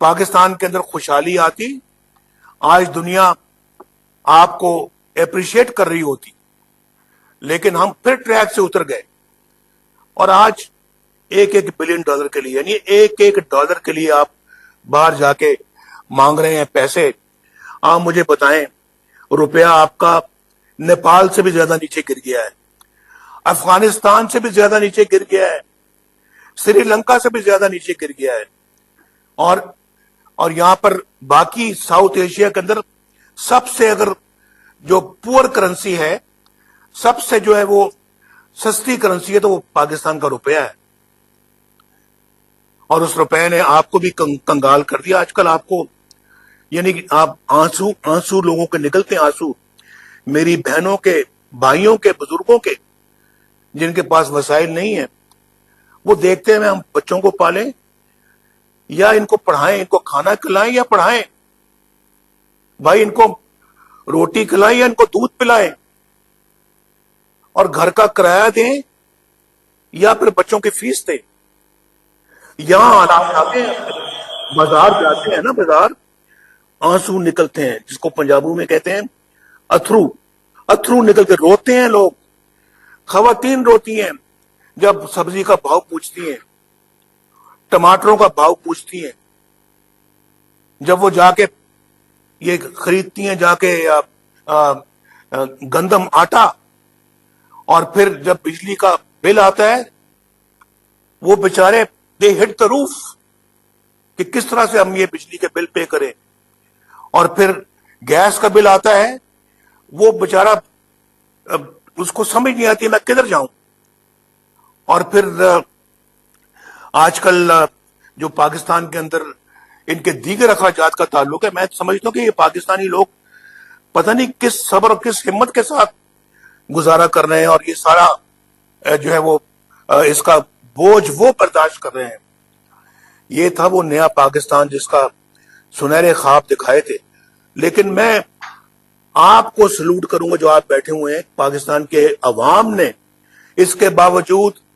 پاکستان کے اندر خوشحالی آتی, آج دنیا آپ کو اپریشیٹ کر رہی ہوتی. لیکن ہم پھر ٹریک سے اتر گئے, اور آج $1 بلین کے لیے, یعنی $1 کے لیے آپ باہر جا کے مانگ رہے ہیں پیسے. آپ مجھے بتائیں, روپیہ آپ کا نیپال سے بھی زیادہ نیچے گر گیا ہے, افغانستان سے بھی زیادہ نیچے گر گیا ہے, سری لنکا سے بھی زیادہ نیچے گر گیا ہے. اور یہاں پر باقی ساؤتھ ایشیا کے اندر سب سے اگر جو پور کرنسی ہے, سب سے جو ہے وہ سستی کرنسی ہے, تو وہ پاکستان کا روپیہ ہے. اور اس روپے نے آپ کو بھی کنگال کر دیا. آج کل آپ کو یعنی کہ آپ آنسو لوگوں کے نکلتے ہیں, آنسو میری بہنوں کے, بھائیوں کے, بزرگوں کے, جن کے پاس وسائل نہیں ہیں. وہ دیکھتے ہیں ہم بچوں کو پالیں یا ان کو پڑھائیں, ان کو کھانا کھلائیں یا پڑھائیں, بھائی ان کو روٹی کھلائیں یا ان کو دودھ پلائیں, اور گھر کا کرایہ دیں یا پھر بچوں کی فیس دیں. یہاں آپ جاتے ہیں, بازار جاتے ہیں نا, بازار آنسو نکلتے ہیں, جس کو پنجابوں میں کہتے ہیں اتھرو نکل کے روتے ہیں لوگ. خواتین روتی ہیں جب سبزی کا بھاؤ پوچھتی ہیں, ٹماٹروں کا بھاؤ پوچھتی ہیں, جب وہ جا کے یہ خریدتی ہیں جا کے گندم آٹا, اور پھر جب بجلی کا بل آتا ہے وہ بیچارے دے ہٹ دا روف کہ کس طرح سے ہم یہ بجلی کے بل پے کریں. اور پھر گیس کا بل آتا ہے, وہ بیچارہ اس کو سمجھ نہیں آتی میں کدھر جاؤں. اور پھر آج کل جو پاکستان کے اندر ان کے دیگر اخراجات کا تعلق ہے, میں سمجھتا ہوں کہ یہ پاکستانی لوگ پتہ نہیں کس صبر اور کس ہمت کے ساتھ گزارا کر رہے ہیں, اور یہ سارا جو ہے وہ اس کا بوجھ وہ برداشت کر رہے ہیں. یہ تھا وہ نیا پاکستان جس کا سنہرے خواب دکھائے تھے. لیکن میں آپ کو سلوٹ کروں گا جو آپ بیٹھے ہوئے ہیں. پاکستان کے عوام نے اس کے باوجود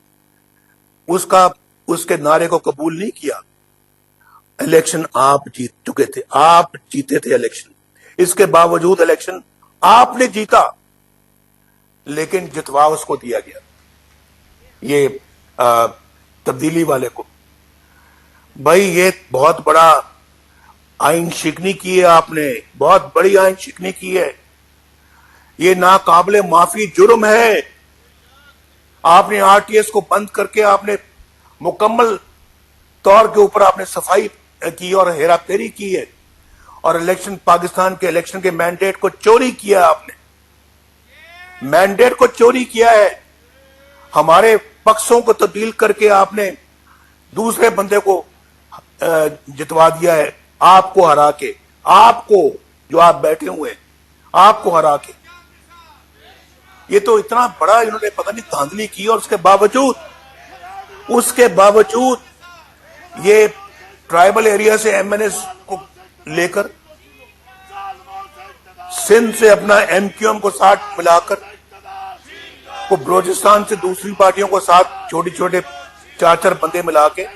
اس کے نعرے کو قبول نہیں کیا. الیکشن آپ جیت چکے تھے, آپ جیتے تھے الیکشن, اس کے باوجود الیکشن آپ نے جیتا, لیکن جتوا اس کو دیا گیا, یہ تبدیلی والے کو. بھائی یہ بہت بڑا آئین شکنی کی ہے آپ نے, بہت بڑی آئین شکنی کی ہے. یہ ناقابل معافی جرم ہے. آپ نے RTS کو بند کر کے آپ نے مکمل طور کے اوپر آپ نے صفائی کی اور ہیرا پھیری کی ہے، اور الیکشن، پاکستان کے الیکشن کے مینڈیٹ کو چوری کیا، آپ نے مینڈیٹ کو چوری کیا ہے، ہمارے بکسوں کو تبدیل کر کے آپ نے دوسرے بندے کو جتوا دیا ہے، آپ کو ہرا کے، آپ کو، جو آپ بیٹھے ہوئے ہیں، آپ کو ہرا کے۔ یہ تو اتنا بڑا انہوں نے پتہ نہیں دھاندلی کی، اور اس کے باوجود یہ ٹرائبل ایریا سے MNS کو لے کر، سندھ سے اپنا MQM کو ساتھ ملا کر، کو بلوچستان سے دوسری پارٹیوں کو ساتھ چھوٹے چھوٹے 4 بندے ملا کے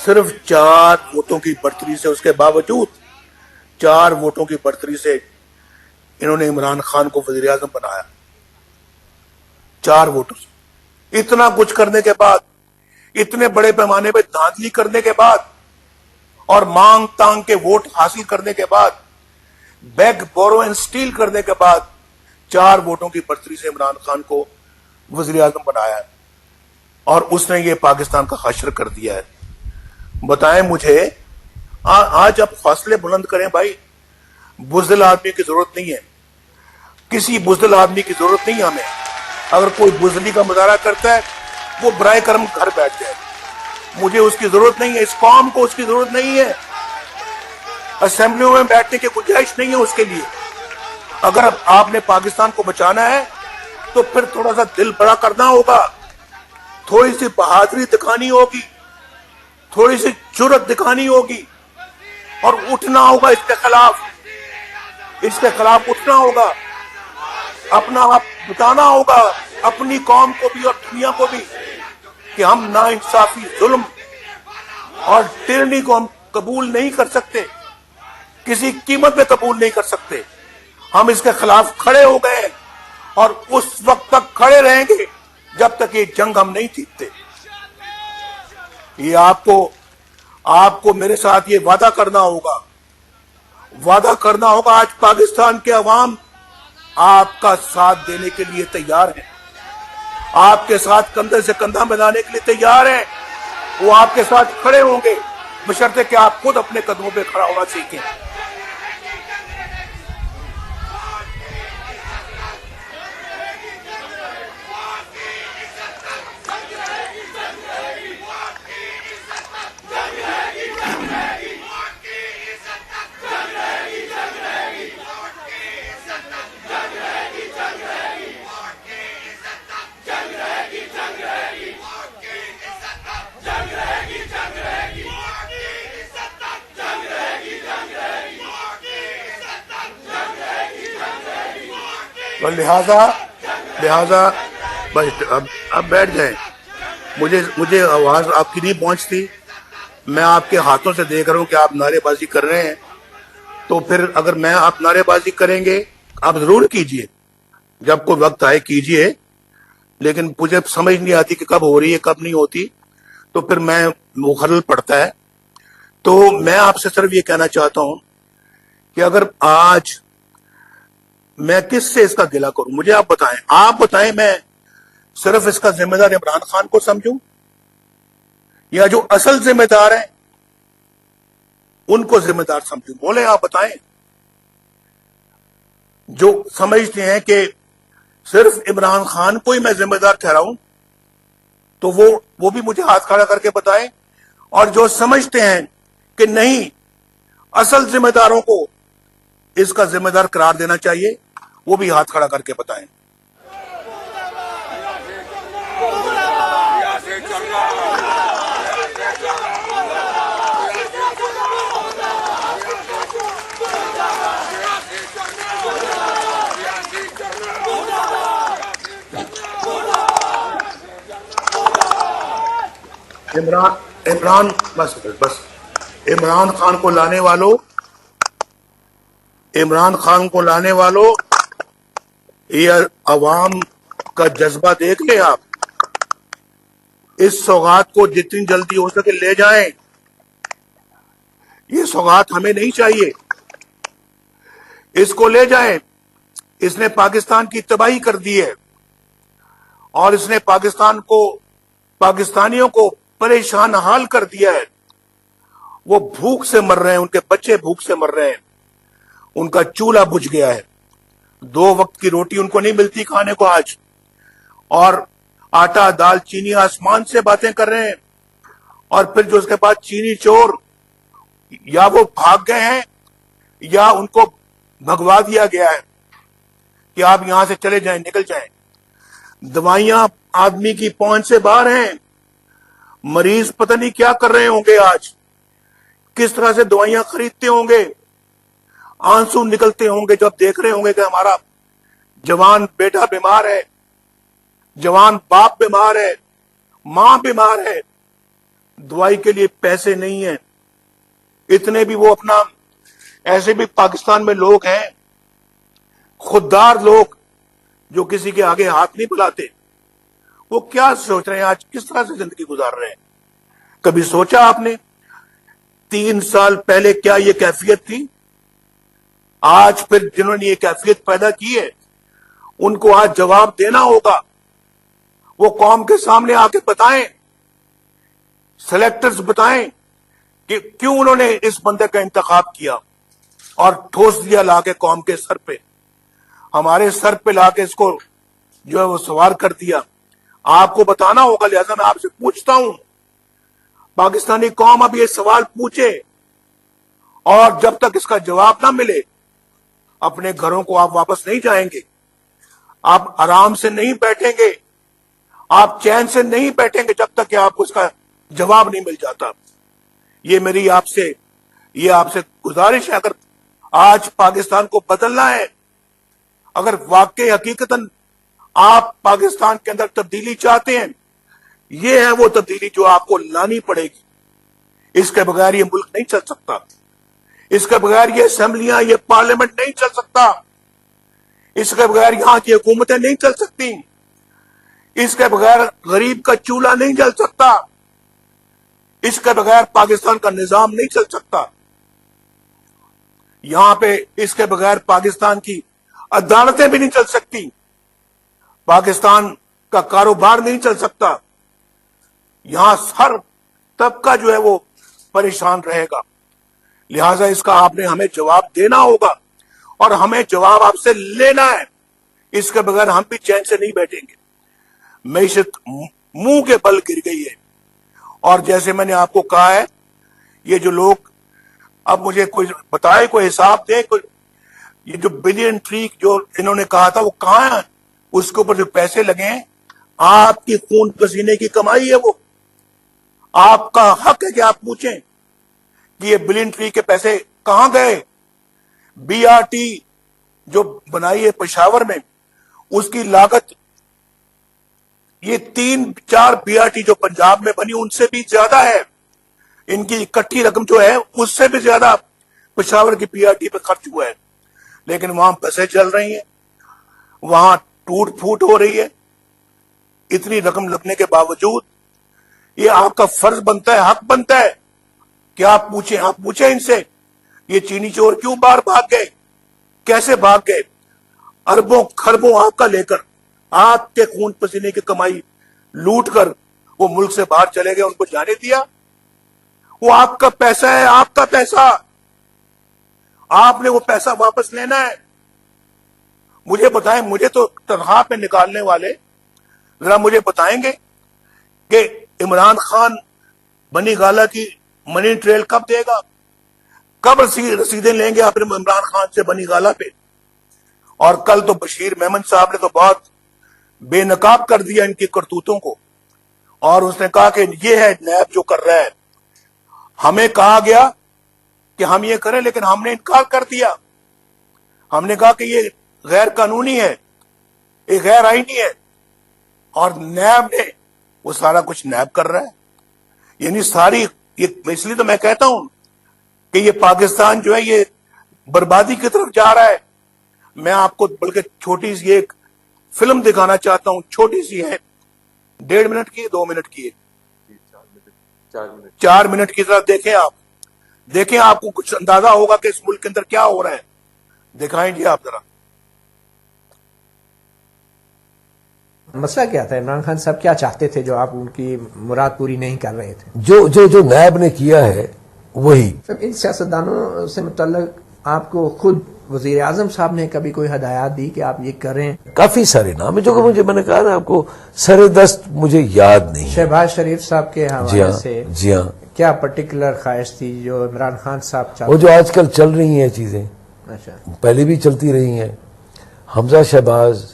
صرف 4 ووٹوں کی برتری سے، اس کے باوجود 4 ووٹوں کی برتری سے انہوں نے عمران خان کو وزیر اعظم بنایا، 4 ووٹوں سے۔ اتنا کچھ کرنے کے بعد، اتنے بڑے پیمانے پہ دھاندلی کرنے کے بعد، اور مانگ تانگ کے ووٹ حاصل کرنے کے بعد، بیگ بورو اینڈ سٹیل کرنے کے بعد، 4 ووٹوں کی برتری سے عمران خان کو وزیر اعظم بنایا ہے، اور اس نے یہ پاکستان کا حشر کر دیا ہے۔ بتائیں مجھے، آج آپ حوصلے بلند کریں بھائی، بزدل آدمی کی ضرورت نہیں ہے، کسی بزدل آدمی کی ضرورت نہیں ہے ہمیں۔ اگر کوئی بزدلی کا مظاہرہ کرتا ہے، وہ برائے کرم گھر بیٹھ جائے، مجھے اس کی ضرورت نہیں ہے، اس قوم کو اس کی ضرورت نہیں ہے، اسمبلیوں میں بیٹھنے کی گنجائش نہیں ہے اس کے لیے۔ اگر آپ نے پاکستان کو بچانا ہے تو پھر تھوڑا سا دل بڑا کرنا ہوگا، تھوڑی سی بہادری دکھانی ہوگی، تھوڑی سی جرأت دکھانی ہوگی، اور اٹھنا ہوگا اس کے خلاف اٹھنا ہوگا، اپنا آپ بتانا ہوگا اپنی قوم کو بھی اور دنیا کو بھی کہ ہم ناانصافی، ظلم اور ٹرنی کو ہم قبول نہیں کر سکتے، کسی قیمت میں قبول نہیں کر سکتے۔ ہم اس کے خلاف کھڑے ہو گئے ہیں، اور اس وقت تک کھڑے رہیں گے جب تک یہ جنگ ہم نہیں جیتتے۔ یہ آپ کو میرے ساتھ یہ وعدہ کرنا ہوگا، آج پاکستان کے عوام آپ کا ساتھ دینے کے لیے تیار ہیں، آپ کے ساتھ کندھے سے کندھا ملانے کے لیے تیار ہیں، وہ آپ کے ساتھ کھڑے ہوں گے، بشرطے کہ آپ خود اپنے قدموں پہ کھڑا ہونا سیکھیں۔ لہذا بس اب بیٹھ جائیں، مجھے آواز آپ کی نہیں پہنچتی، میں آپ کے ہاتھوں سے دیکھ رہا ہوں کہ آپ نعرے بازی کر رہے ہیں، تو پھر اگر آپ نعرے بازی کریں گے، آپ ضرور کیجئے، جب کوئی وقت آئے کیجئے، لیکن مجھے سمجھ نہیں آتی کہ کب ہو رہی ہے کب نہیں ہوتی، تو پھر وہ خلل پڑتا ہے۔ تو میں آپ سے صرف یہ کہنا چاہتا ہوں کہ اگر آج میں کس سے اس کا گلہ کروں، مجھے آپ بتائیں میں صرف اس کا ذمہ دار عمران خان کو سمجھوں، یا جو اصل ذمہ دار ہیں ان کو ذمہ دار سمجھوں؟ بولیں، آپ بتائیں۔ جو سمجھتے ہیں کہ صرف عمران خان کو ہی میں ذمہ دار ٹھہراؤں تو وہ بھی مجھے ہاتھ کھڑا کر کے بتائیں، اور جو سمجھتے ہیں کہ نہیں، اصل ذمہ داروں کو اس کا ذمہ دار قرار دینا چاہیے، وہ بھی ہاتھ کھڑا کر کے بتائیں۔ عمران خان کو لانے والوں، یہ عوام کا جذبہ دیکھ لیں آپ، اس سوغات کو جتنی جلدی ہو سکے لے جائیں، یہ سوغات ہمیں نہیں چاہیے، اس کو لے جائیں، اس نے پاکستان کی تباہی کر دی ہے، اور اس نے پاکستانیوں کو پریشان حال کر دیا ہے. وہ بھوک سے مر رہے ہیں, ان کے بچے بھوک سے مر رہے ہیں, ان کا چولہا بجھ گیا ہے, 2 وقت کی روٹی ان کو نہیں ملتی کھانے کو آج, اور آٹا دال چینی آسمان سے باتیں کر رہے ہیں. اور پھر جو اس کے بعد چینی چور یا وہ بھاگ گئے ہیں یا ان کو بھگوا دیا گیا ہے کہ آپ یہاں سے چلے جائیں, نکل جائیں. دوائیاں آدمی کی پہنچ سے باہر ہیں. مریض پتہ نہیں کیا کر رہے ہوں گے آج, کس طرح سے دوائیاں خریدتے ہوں گے, آنسو نکلتے ہوں گے جب دیکھ رہے ہوں گے کہ ہمارا جوان بیٹا بیمار ہے, جوان باپ بیمار ہے, ماں بیمار ہے, دوائی کے لیے پیسے نہیں ہیں. اتنے بھی وہ اپنا, ایسے بھی پاکستان میں لوگ ہیں خوددار لوگ جو کسی کے آگے ہاتھ نہیں بلاتے. وہ کیا سوچ رہے ہیں آج, کس طرح سے زندگی گزار رہے ہیں؟ کبھی سوچا آپ نے 3 سال پہلے کیا یہ کیفیت تھی؟ آج پھر جنہوں نے یہ کیفیت پیدا کی ہے ان کو آج جواب دینا ہوگا. وہ قوم کے سامنے آ کے بتائیں, سلیکٹرز بتائیں کہ کیوں انہوں نے اس بندے کا انتخاب کیا اور ٹھوس دیا لا کے قوم کے سر پہ, ہمارے سر پہ لا کے اس کو جو ہے وہ سوار کر دیا. آپ کو بتانا ہوگا. لہذا میں آپ سے پوچھتا ہوں, پاکستانی قوم اب یہ سوال پوچھے, اور جب تک اس کا جواب نہ ملے اپنے گھروں کو آپ واپس نہیں جائیں گے, آپ آرام سے نہیں بیٹھیں گے, آپ چین سے نہیں بیٹھیں گے جب تک کہ آپ کو اس کا جواب نہیں مل جاتا. یہ میری آپ سے گزارش ہے. اگر آج پاکستان کو بدلنا ہے, اگر واقعی حقیقتاً آپ پاکستان کے اندر تبدیلی چاہتے ہیں, یہ ہے وہ تبدیلی جو آپ کو لانی پڑے گی. اس کے بغیر یہ ملک نہیں چل سکتا, اس کے بغیر یہ اسمبلیاں, یہ پارلیمنٹ نہیں چل سکتا, اس کے بغیر یہاں کی حکومتیں نہیں چل سکتی, اس کے بغیر غریب کا چولہا نہیں جل سکتا, اس کے بغیر پاکستان کا نظام نہیں چل سکتا. یہاں پہ اس کے بغیر پاکستان کی عدالتیں بھی نہیں چل سکتی, پاکستان کا کاروبار نہیں چل سکتا. یہاں ہر طبقہ جو ہے وہ پریشان رہے گا. لہذا اس کا آپ نے ہمیں جواب دینا ہوگا اور ہمیں جواب آپ سے لینا ہے. اس کے بغیر ہم بھی چین سے نہیں بیٹھیں گے. معیشت منہ کے بل گر گئی ہے, اور جیسے میں نے آپ کو کہا ہے, یہ جو لوگ اب مجھے کوئی بتائے, کوئی حساب دے, یہ جو بلین ٹری جو انہوں نے کہا تھا وہ کہاں ہے؟ اس کے اوپر جو پیسے لگے ہیں آپ کی خون پسینے کی کمائی ہے. وہ آپ کا حق ہے کہ آپ پوچھیں کہ یہ بلین ٹری کے پیسے کہاں گئے. بی آر ٹی جو بنائی ہے پشاور میں, اس کی لاگت یہ 3-4 بی آر ٹی جو پنجاب میں بنی ان سے بھی زیادہ ہے. ان کی اکٹھی رقم جو ہے اس سے بھی زیادہ پشاور کی بی آر ٹی پہ خرچ ہوا ہے. لیکن وہاں بسیں چل رہی ہیں, وہاں ٹوٹ پھوٹ ہو رہی ہے. اتنی رقم لگنے کے باوجود یہ آپ کا فرض بنتا ہے, حق بنتا ہے کہ آپ پوچھیں ان سے, یہ چینی چور کیوں باہر بھاگ گئے, کیسے بھاگ گئے؟ اربوں خربوں آپ کا لے کر, آپ کے خون پسینے کی کمائی لوٹ کر وہ ملک سے باہر چلے گئے, ان کو جانے دیا. وہ آپ کا پیسہ ہے, آپ کا پیسہ, آپ نے وہ پیسہ واپس لینا ہے. مجھے بتائیں, مجھے تو تنخواہ پہ نکالنے والے ذرا مجھے بتائیں گے کہ عمران خان بنی گالا کی منی ٹریل کب دے گا, کب رسیدیں لیں گے آپ عمران خان سے بنی گالا پہ؟ اور کل تو بشیر میمن صاحب نے تو بہت بے نقاب کر دیا ان کی کرتوتوں کو, اور اس نے کہا کہ یہ ہے نیب جو کر رہا ہے. ہمیں کہا گیا کہ ہم یہ کریں, لیکن ہم نے انکار کر دیا. ہم نے کہا کہ یہ غیر قانونی ہے, یہ غیر آئینی ہے, اور نیب نے وہ سارا کچھ نیب کر رہا ہے. یعنی ساری, اس لیے تو میں کہتا ہوں کہ یہ پاکستان جو ہے یہ بربادی کی طرف جا رہا ہے. میں آپ کو بلکہ چھوٹی سی ایک فلم دکھانا چاہتا ہوں, چھوٹی سی ہے, 1.5 منٹ کی, 2 منٹ کی ہے, 4 منٹ کی طرح دیکھیں آپ کو کچھ اندازہ ہوگا کہ اس ملک کے اندر کیا ہو رہا ہے. دکھائیں جی آپ ذرا. مسئلہ کیا تھا؟ عمران خان صاحب کیا چاہتے تھے جو آپ ان کی مراد پوری نہیں کر رہے تھے؟ جو نیب نے کیا ہے وہی. ان سیاستدانوں سے متعلق آپ کو خود وزیر اعظم صاحب نے کبھی کوئی ہدایات دی کہ آپ یہ کریں؟ کافی سارے نام ہیں جو کہ میں نے کہا نا آپ کو سر دست مجھے یاد نہیں. شہباز شریف صاحب کے حوالے سے جی ہاں کیا پرٹیکولر خواہش تھی جو عمران خان صاحب چاہتے؟ وہ جو آج کل چل رہی ہیں چیزیں اچھا پہلے بھی چلتی رہی ہیں. حمزہ شہباز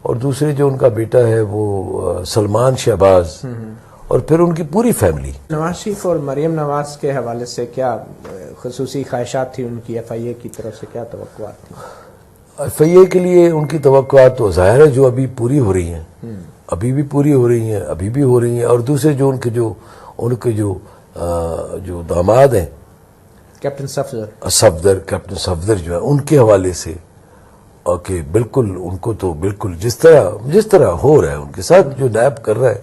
اور دوسرے جو ان کا بیٹا ہے وہ سلمان شہباز اور پھر ان کی پوری فیملی. نواز شریف اور مریم نواز کے حوالے سے کیا خصوصی خواہشات تھی ان کی؟ ایف آئی اے کی طرف سے کیا توقعات تھی؟ ایف آئی اے کے لیے ان کی توقعات تو ظاہر ہے جو ابھی پوری ہو رہی ہیں، ابھی بھی پوری ہو رہی ہیں، ابھی بھی ہو رہی ہیں. اور دوسرے جو ان کے جو داماد ہیں کیپٹن کیپٹن صفدر جو ہے ان کے حوالے سے کہ بالکل ان کو تو بالکل جس طرح ہو رہا ہے ان کے ساتھ جو نیب کر رہا ہے.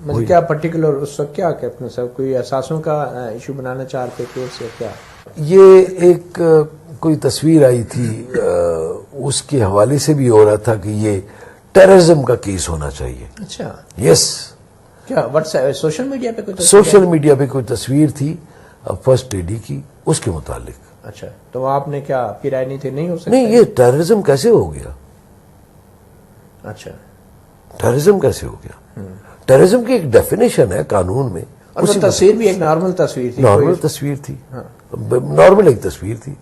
مطلب کیا پرٹیکولر اس وقت کیا کیپٹن صاحب کوئی احساسوں کا ایشو بنانا چاہتے تھے یا کیا؟ یہ ایک کوئی تصویر آئی تھی اس کے حوالے سے بھی ہو رہا تھا کہ یہ ٹیررزم کا کیس ہونا چاہیے. اچھا یس. کیا سوشل میڈیا پہ کوئی سوشل میڈیا پہ کوئی تصویر تھی فرسٹ لیڈی کی اس کے متعلق. اچھا تو آپ نے کیا آپ کی رائے نہیں تھی نہیں ہو سکتا؟ نہیں یہ ٹیررزم کیسے ہو گیا؟ اچھا ٹیررزم کیسے ہو گیا؟ ٹیررزم کی ایک ڈیفینیشن ہے قانون میں. اور وہ تصویر بھی ایک نارمل تصویر تھی. نارمل تصویر تھی. نارمل ایک تصویر تھی.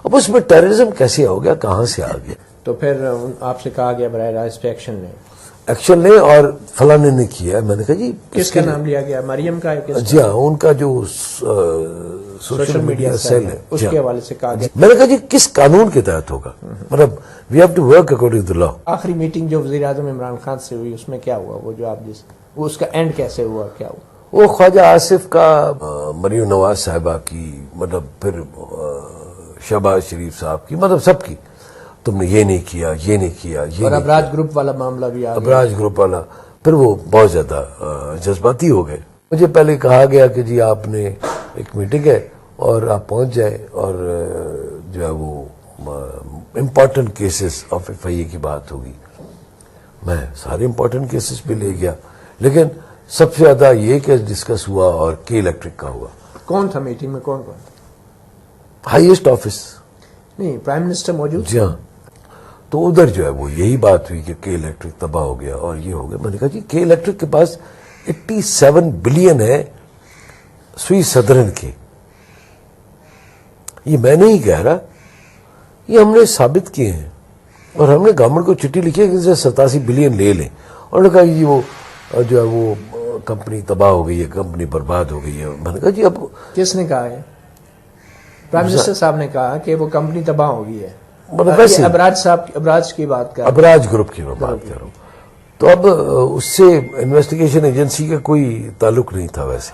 اب اس میں ٹیررزم کیسے ہو گیا؟ کہاں سے آ گیا؟ تو پھر آپ سے کہا گیا براہ راست ایکشن لیں اور فلانے نے کیا. میں نے کہا جی کس کا نام لیا گیا؟ مریم کا؟ جی ہاں ان کا جو سوشل میڈیا سیل ہے اس کے حوالے سے کہا گیا. میں نے کہا جی کس قانون کے تحت ہوگا؟ مطلب we have to work according to law. آخری میٹنگ جو وزیر اعظم عمران خان سے ہوئی اس میں کیا ہوا؟ وہ جو آپ وہ اس کا اینڈ کیسے ہوا؟ کیا ہوا؟ وہ خواجہ آصف کا مریم نواز صاحبہ کی مطلب پھر شہباز شریف صاحب کی مطلب سب کی تم نے یہ نہیں کیا یہ نہیں کیا یہ. اور ابراج گروپ والا معاملہ بھی آ گیا. ابراج گروپ والا پھر وہ بہت زیادہ جذباتی ہو گئے. مجھے پہلے کہا گیا کہ جی آپ نے ایک میٹنگ ہے اور آپ پہنچ جائیں اور جو ہے وہ امپورٹنٹ کیسز آف ایف آئی اے کی بات ہوگی. میں سارے امپورٹنٹ کیسز پہ لے گیا لیکن سب سے زیادہ یہ کیس ڈسکس ہوا اور کے الیکٹرک کا ہوا. کون تھا میٹنگ میں؟ کون ہائیسٹ آفس؟ نہیں پرائم منسٹر موجود. جی ہاں. تو ادھر جو ہے وہ یہی بات ہوئی کہ کے الیکٹرک تباہ ہو گیا اور یہ ہو گیا. میں نے کہا جی کے الیکٹرک کے پاس 87 بلین ہے سوئی سدرن کے. یہ میں نہیں کہہ رہا، یہ ہم نے ثابت کیے ہیں اور ہم نے گورنمنٹ کو چٹھی لکھی ہے کہ 87 بلین لے لیں. اور انہوں نے کہا جی وہ جو ہے وہ کمپنی تباہ ہو گئی ہے، کمپنی برباد ہو گئی ہے. میں نے کہا جی اب کس نے کہا ہے؟ پرائم منسٹر صاحب نے کہا کہ وہ کمپنی تباہ ہو گئی ہے. ابراج کی بات کر ابراج گروپ کی میں بات کر رہا ہوں. تو اب اس سے انویسٹیگیشن ایجنسی کا کوئی تعلق نہیں تھا. ویسے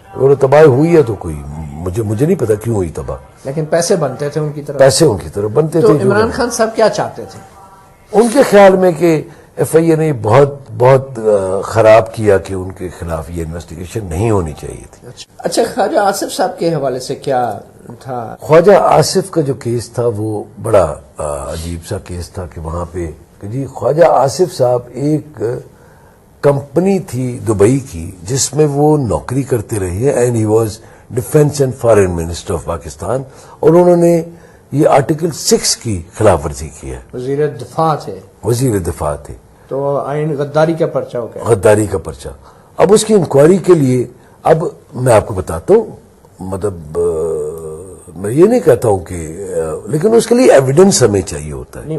اگر تباہ ہوئی ہے تو کوئی مجھے نہیں پتا کیوں ہوئی تباہ، لیکن پیسے بنتے تھے ان کی طرف. پیسے ان کی طرف بنتے تھے. عمران خان صاحب کیا چاہتے تھے؟ ان کے خیال میں کہ ایف آئی اے نے بہت خراب کیا کہ ان کے خلاف یہ انویسٹیگیشن نہیں ہونی چاہیے تھی. اچھا خواجہ آصف صاحب کے حوالے سے کیا تھا؟ خواجہ آصف کا جو کیس تھا وہ بڑا عجیب سا کیس تھا کہ وہاں پہ کہ جی خواجہ آصف صاحب ایک کمپنی تھی دبئی کی جس میں وہ نوکری کرتے رہے and he was defence and foreign minister of Pakistan اور انہوں نے یہ آرٹیکل 6 کی خلاف ورزی کی ہے. وزیر دفاع تھے. تو آئین غداری کا پرچہ ہو گیا. غداری کا پرچہ. اب اس کی انکوائری کے لیے اب میں آپ کو بتاتا ہوں مطلب میں یہ نہیں کہتا ہوں کہ لیکن اس کے لیے ایویڈنس ہمیں چاہیے ہوتا ہے.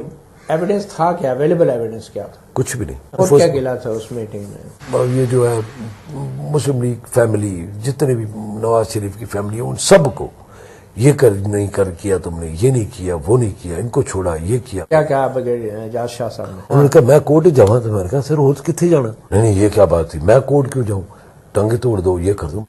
ایویڈنس تھا کیا؟ اویلیبل ایویڈنس کیا تھا؟ کچھ بھی نہیں. اور کیا گلا تھا اس میٹنگ میں؟ یہ جو ہے مسلم لیگ فیملی جتنے بھی نواز شریف کی فیملی ہے ان سب کو یہ کیا تم نے یہ نہیں کیا وہ نہیں کیا ان کو چھوڑا یہ کیا. کیا کہا اعجاز شاہ صاحب نے؟ انہوں نے کہا میں کورٹ جاؤں تو میں نے کہا سر اور کتنے جانا؟ نہیں یہ کیا بات تھی، میں کورٹ کیوں جاؤں، ٹنگے توڑ دو یہ کر دوں.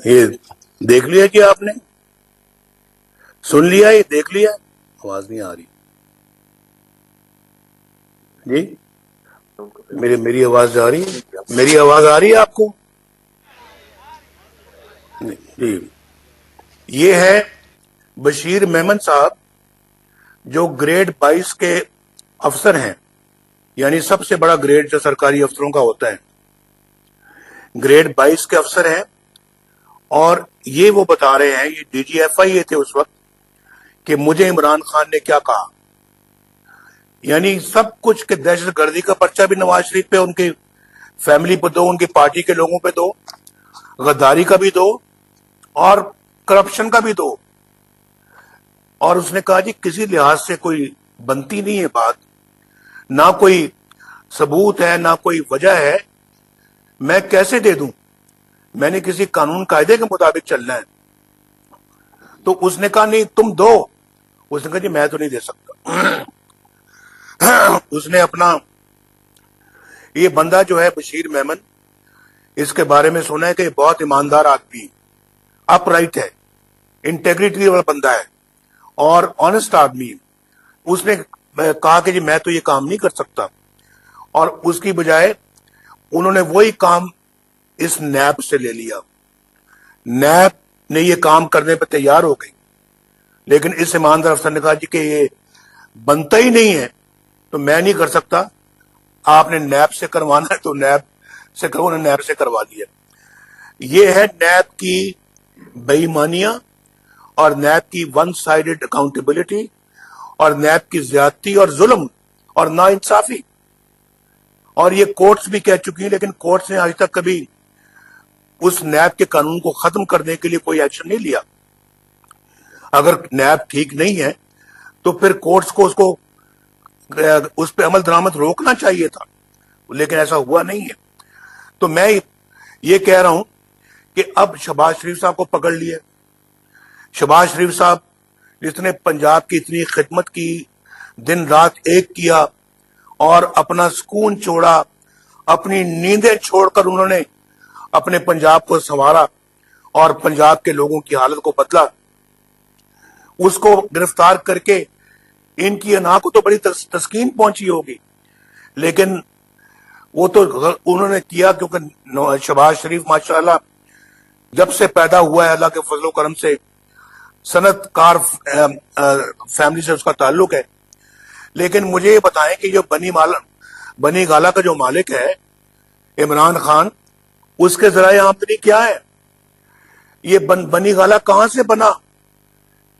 یہ دیکھ لیا کہ آپ نے سن لیا، یہ دیکھ لیا. آواز نہیں آ رہی جی؟ میری آواز آ رہی ہے؟ میری آواز آ رہی ہے آپ کو؟ جی یہ ہے بشیر میمن صاحب جو گریڈ 22 کے افسر ہیں، یعنی سب سے بڑا گریڈ جو سرکاری افسروں کا ہوتا ہے، گریڈ 22 کے افسر ہیں. اور یہ وہ بتا رہے ہیں، یہ ڈی جی ایف آئی تھے اس وقت، کہ مجھے عمران خان نے کیا کہا. یعنی سب کچھ، کہ دہشت گردی کا پرچہ بھی نواز شریف پہ، ان کی فیملی پہ دو، ان کی پارٹی کے لوگوں پہ دو، غداری کا بھی دو، اور کرپشن کا بھی دو. اور اس نے کہا جی کسی لحاظ سے کوئی بنتی نہیں ہے بات، نہ کوئی ثبوت ہے، نہ کوئی وجہ ہے، میں کیسے دے دوں؟ میں نے کسی قانون قاعدے کے مطابق چلنا ہے. تو اس نے کہا نہیں تم دو. اس نے کہا جی میں تو نہیں دے سکتا. اس نے اپنا، یہ بندہ جو ہے بشیر میمن، اس کے بارے میں سنا ہے کہ یہ بہت ایماندار آدمی، اپ رائٹ ہے، انٹیگریٹی والا بندہ ہے اور آنےسٹ آدمی. اس نے کہا کہ جی میں تو یہ کام نہیں کر سکتا، اور اس کی بجائے انہوں نے وہی کام اس نیب سے لے لیا. نیب نے یہ کام کرنے پہ تیار ہو گئی، لیکن اس ایماندار افسر نے کہا جی کہ یہ بنتا ہی نہیں ہے تو میں نہیں کر سکتا، آپ نے نیب سے کروانا ہے تو نیب سے کرو. انہوں نے نیب سے کروا دیا. یہ ہے نیب کی بے ایمانیاں، اور نیب کی ون سائیڈڈ اکاؤنٹیبلٹی، اور نیب کی زیادتی اور ظلم اور نا انصافی. اور یہ کورٹس بھی کہہ چکی ہیں، لیکن کورٹس نے آج تک کبھی اس نیب کے قانون کو ختم کرنے کے لیے کوئی ایکشن نہیں لیا. اگر نیب ٹھیک نہیں ہے تو پھر کورٹس کو اس پہ عمل درآمد روکنا چاہیے تھا، لیکن ایسا ہوا نہیں ہے. تو میں یہ کہہ رہا ہوں کہ اب شہباز شریف صاحب کو پکڑ لیے. شہباز شریف صاحب جس نے پنجاب کی اتنی خدمت کی، دن رات ایک کیا، اور اپنا سکون چھوڑا، اپنی نیندیں چھوڑ کر انہوں نے اپنے پنجاب کو سنوارا اور پنجاب کے لوگوں کی حالت کو بدلا. اس کو گرفتار کر کے ان کی انا کو تو بڑی تسکین پہنچی ہوگی، لیکن وہ تو انہوں نے کیا کیونکہ شہباز شریف ماشاءاللہ جب سے پیدا ہوا ہے اللہ کے فضل و کرم سے صنعت کار فیملی سے اس کا تعلق ہے. لیکن مجھے یہ بتائیں کہ جو بنی گالا کا جو مالک ہے عمران خان، اس کے ذرائع آمدنی کیا ہے؟ یہ بنی گالا کہاں سے بنا؟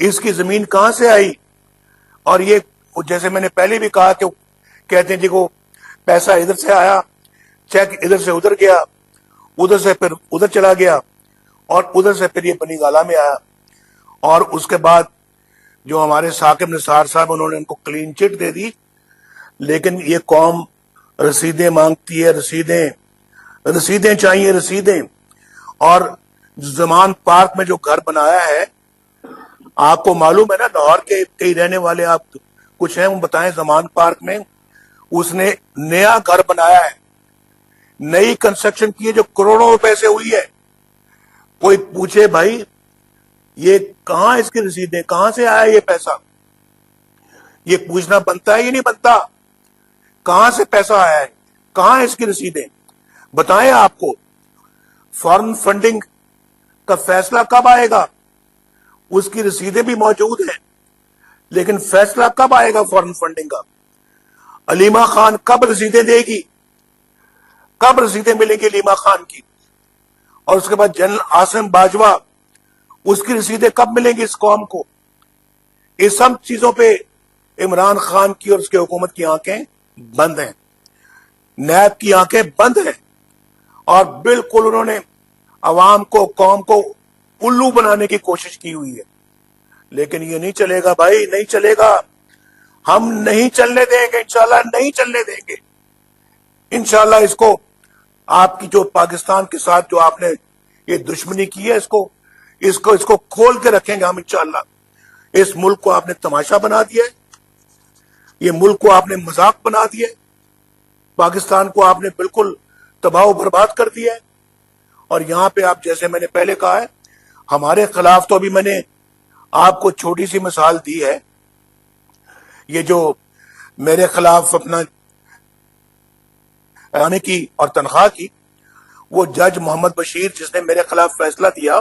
اس کی زمین کہاں سے آئی؟ اور یہ جیسے میں نے پہلے بھی کہا کہ کہتے ہیں جی کو پیسہ ادھر سے آیا، چیک ادھر سے ادھر گیا، ادھر سے پھر ادھر چلا گیا، اور ادھر سے پھر یہ بنی گالا میں آیا. اور اس کے بعد جو ہمارے ثاقب نثار صاحب، انہوں نے ان کو کلین چٹ دے دی. لیکن یہ قوم رسیدیں مانگتی ہے، رسیدیں چاہیے، رسیدیں. اور زمان پارک میں جو گھر بنایا ہے، آپ کو معلوم ہے نا، لاہور کے کئی رہنے والے آپ کچھ ہیں، وہ بتائیں، زمان پارک میں اس نے نیا گھر بنایا ہے، نئی کنسٹرکشن کی ہے جو کروڑوں روپے سے ہوئی ہے. کوئی پوچھے بھائی یہ کہاں اس کی رسیدیں، کہاں سے آیا یہ پیسہ؟ یہ پوچھنا بنتا ہے یا نہیں بنتا؟ کہاں سے پیسہ آیا ہے، کہاں اس کی رسیدیں؟ بتائیں. آپ کو فارن فنڈنگ کا فیصلہ کب آئے گا؟ اس کی رسیدیں بھی موجود ہیں، لیکن فیصلہ کب آئے گا فارن فنڈنگ کا؟ علیمہ خان کب رسیدیں دے گی؟ کب رسیدیں ملیں گی علیمہ خان کی؟ اور اس کے بعد جنرل عاصم باجوہ، اس کی رسیدیں کب ملیں گی اس قوم کو؟ اس سب چیزوں پہ عمران خان کی اور اس کے حکومت کی آنکھیں بند ہیں، نیب کی آنکھیں بند ہیں، اور بالکل انہوں نے عوام کو، قوم کو الو بنانے کی کوشش کی ہوئی ہے. لیکن یہ نہیں چلے گا بھائی، نہیں چلے گا. ہم نہیں چلنے دیں گے، انشاءاللہ نہیں چلنے دیں گے. انشاءاللہ اس کو، آپ کی جو پاکستان کے ساتھ جو آپ نے یہ دشمنی کی ہے، اس کو کھول کے رکھیں گے ہم انشاءاللہ. اس ملک کو آپ نے تماشا بنا دیا ہے، یہ ملک کو آپ نے مذاق بنا دیا ہے، پاکستان کو آپ نے بالکل تباہ و برباد کر دیا ہے. اور یہاں پہ آپ، جیسے میں نے پہلے کہا ہے، ہمارے خلاف تو ابھی میں نے آپ کو چھوٹی سی مثال دی ہے. یہ جو میرے خلاف اپنا آنے کی اور تنخواہ کی، وہ جج محمد بشیر جس نے میرے خلاف فیصلہ دیا،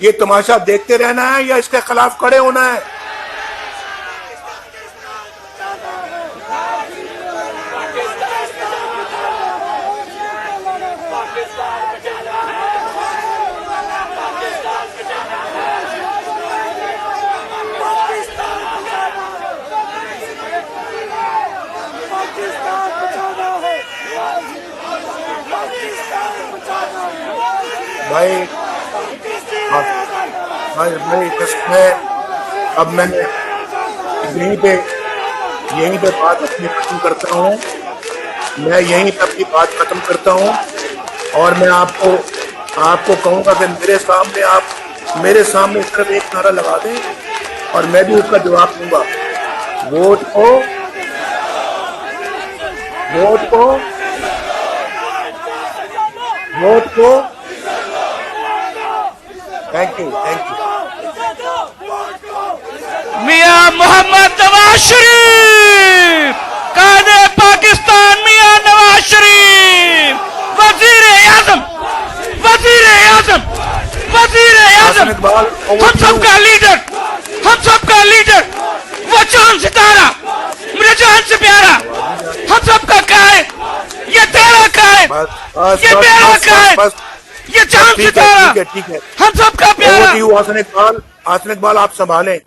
یہ تماشا دیکھتے رہنا ہے یا اس کے خلاف کھڑے ہونا ہے؟ بھائی اب میں یہیں پہ بات اپنی ختم کرتا ہوں. میں یہیں پہ اپنی بات ختم کرتا ہوں اور میں آپ کو کہوں گا کہ میرے سامنے صرف ایک نعرہ لگا دیں اور میں بھی اس کا جواب دوں گا. ووٹ کو تھینک یو. میاں محمد نواز شریف قائد پاکستان میاں نواز شریف وزیر اعظم ہم سب کا لیڈر وہ چاند ستارہ میرے جان سے پیارا ہم سب کا قائد یہ تیرا قائد یہ میرا قائد یہ چاند ستارہ ٹھیک ہے. ہم سب کا پیارا. حسن اقبال آپ سنبھالیں.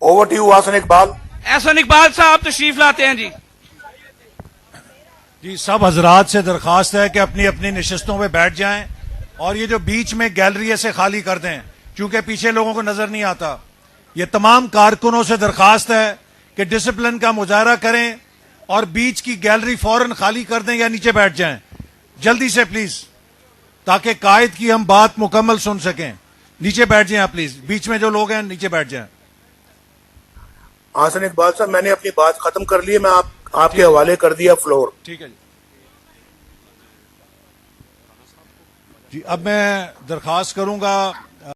اوور ٹو یو حسن اقبال. احسن اقبال صاحب تشریف لاتے ہیں. جی سب حضرات سے درخواست ہے کہ اپنی اپنی نشستوں پہ بیٹھ جائیں اور یہ جو بیچ میں گیلری ہے سے خالی کر دیں چونکہ پیچھے لوگوں کو نظر نہیں آتا. یہ تمام کارکنوں سے درخواست ہے کہ ڈسپلن کا مظاہرہ کریں اور بیچ کی گیلری فوراً خالی کر دیں یا نیچے بیٹھ جائیں جلدی سے پلیز تاکہ قائد کی ہم بات مکمل سن سکیں. نیچے بیٹھ جائیں آپ پلیز, بیچ میں جو لوگ ہیں نیچے بیٹھ جائیں. حسن اقبال صاحب میں نے اپنی بات ختم کر لی ہے, میں آپ کے حوالے کر دیا فلور. ٹھیک ہے جی. اب میں درخواست کروں گا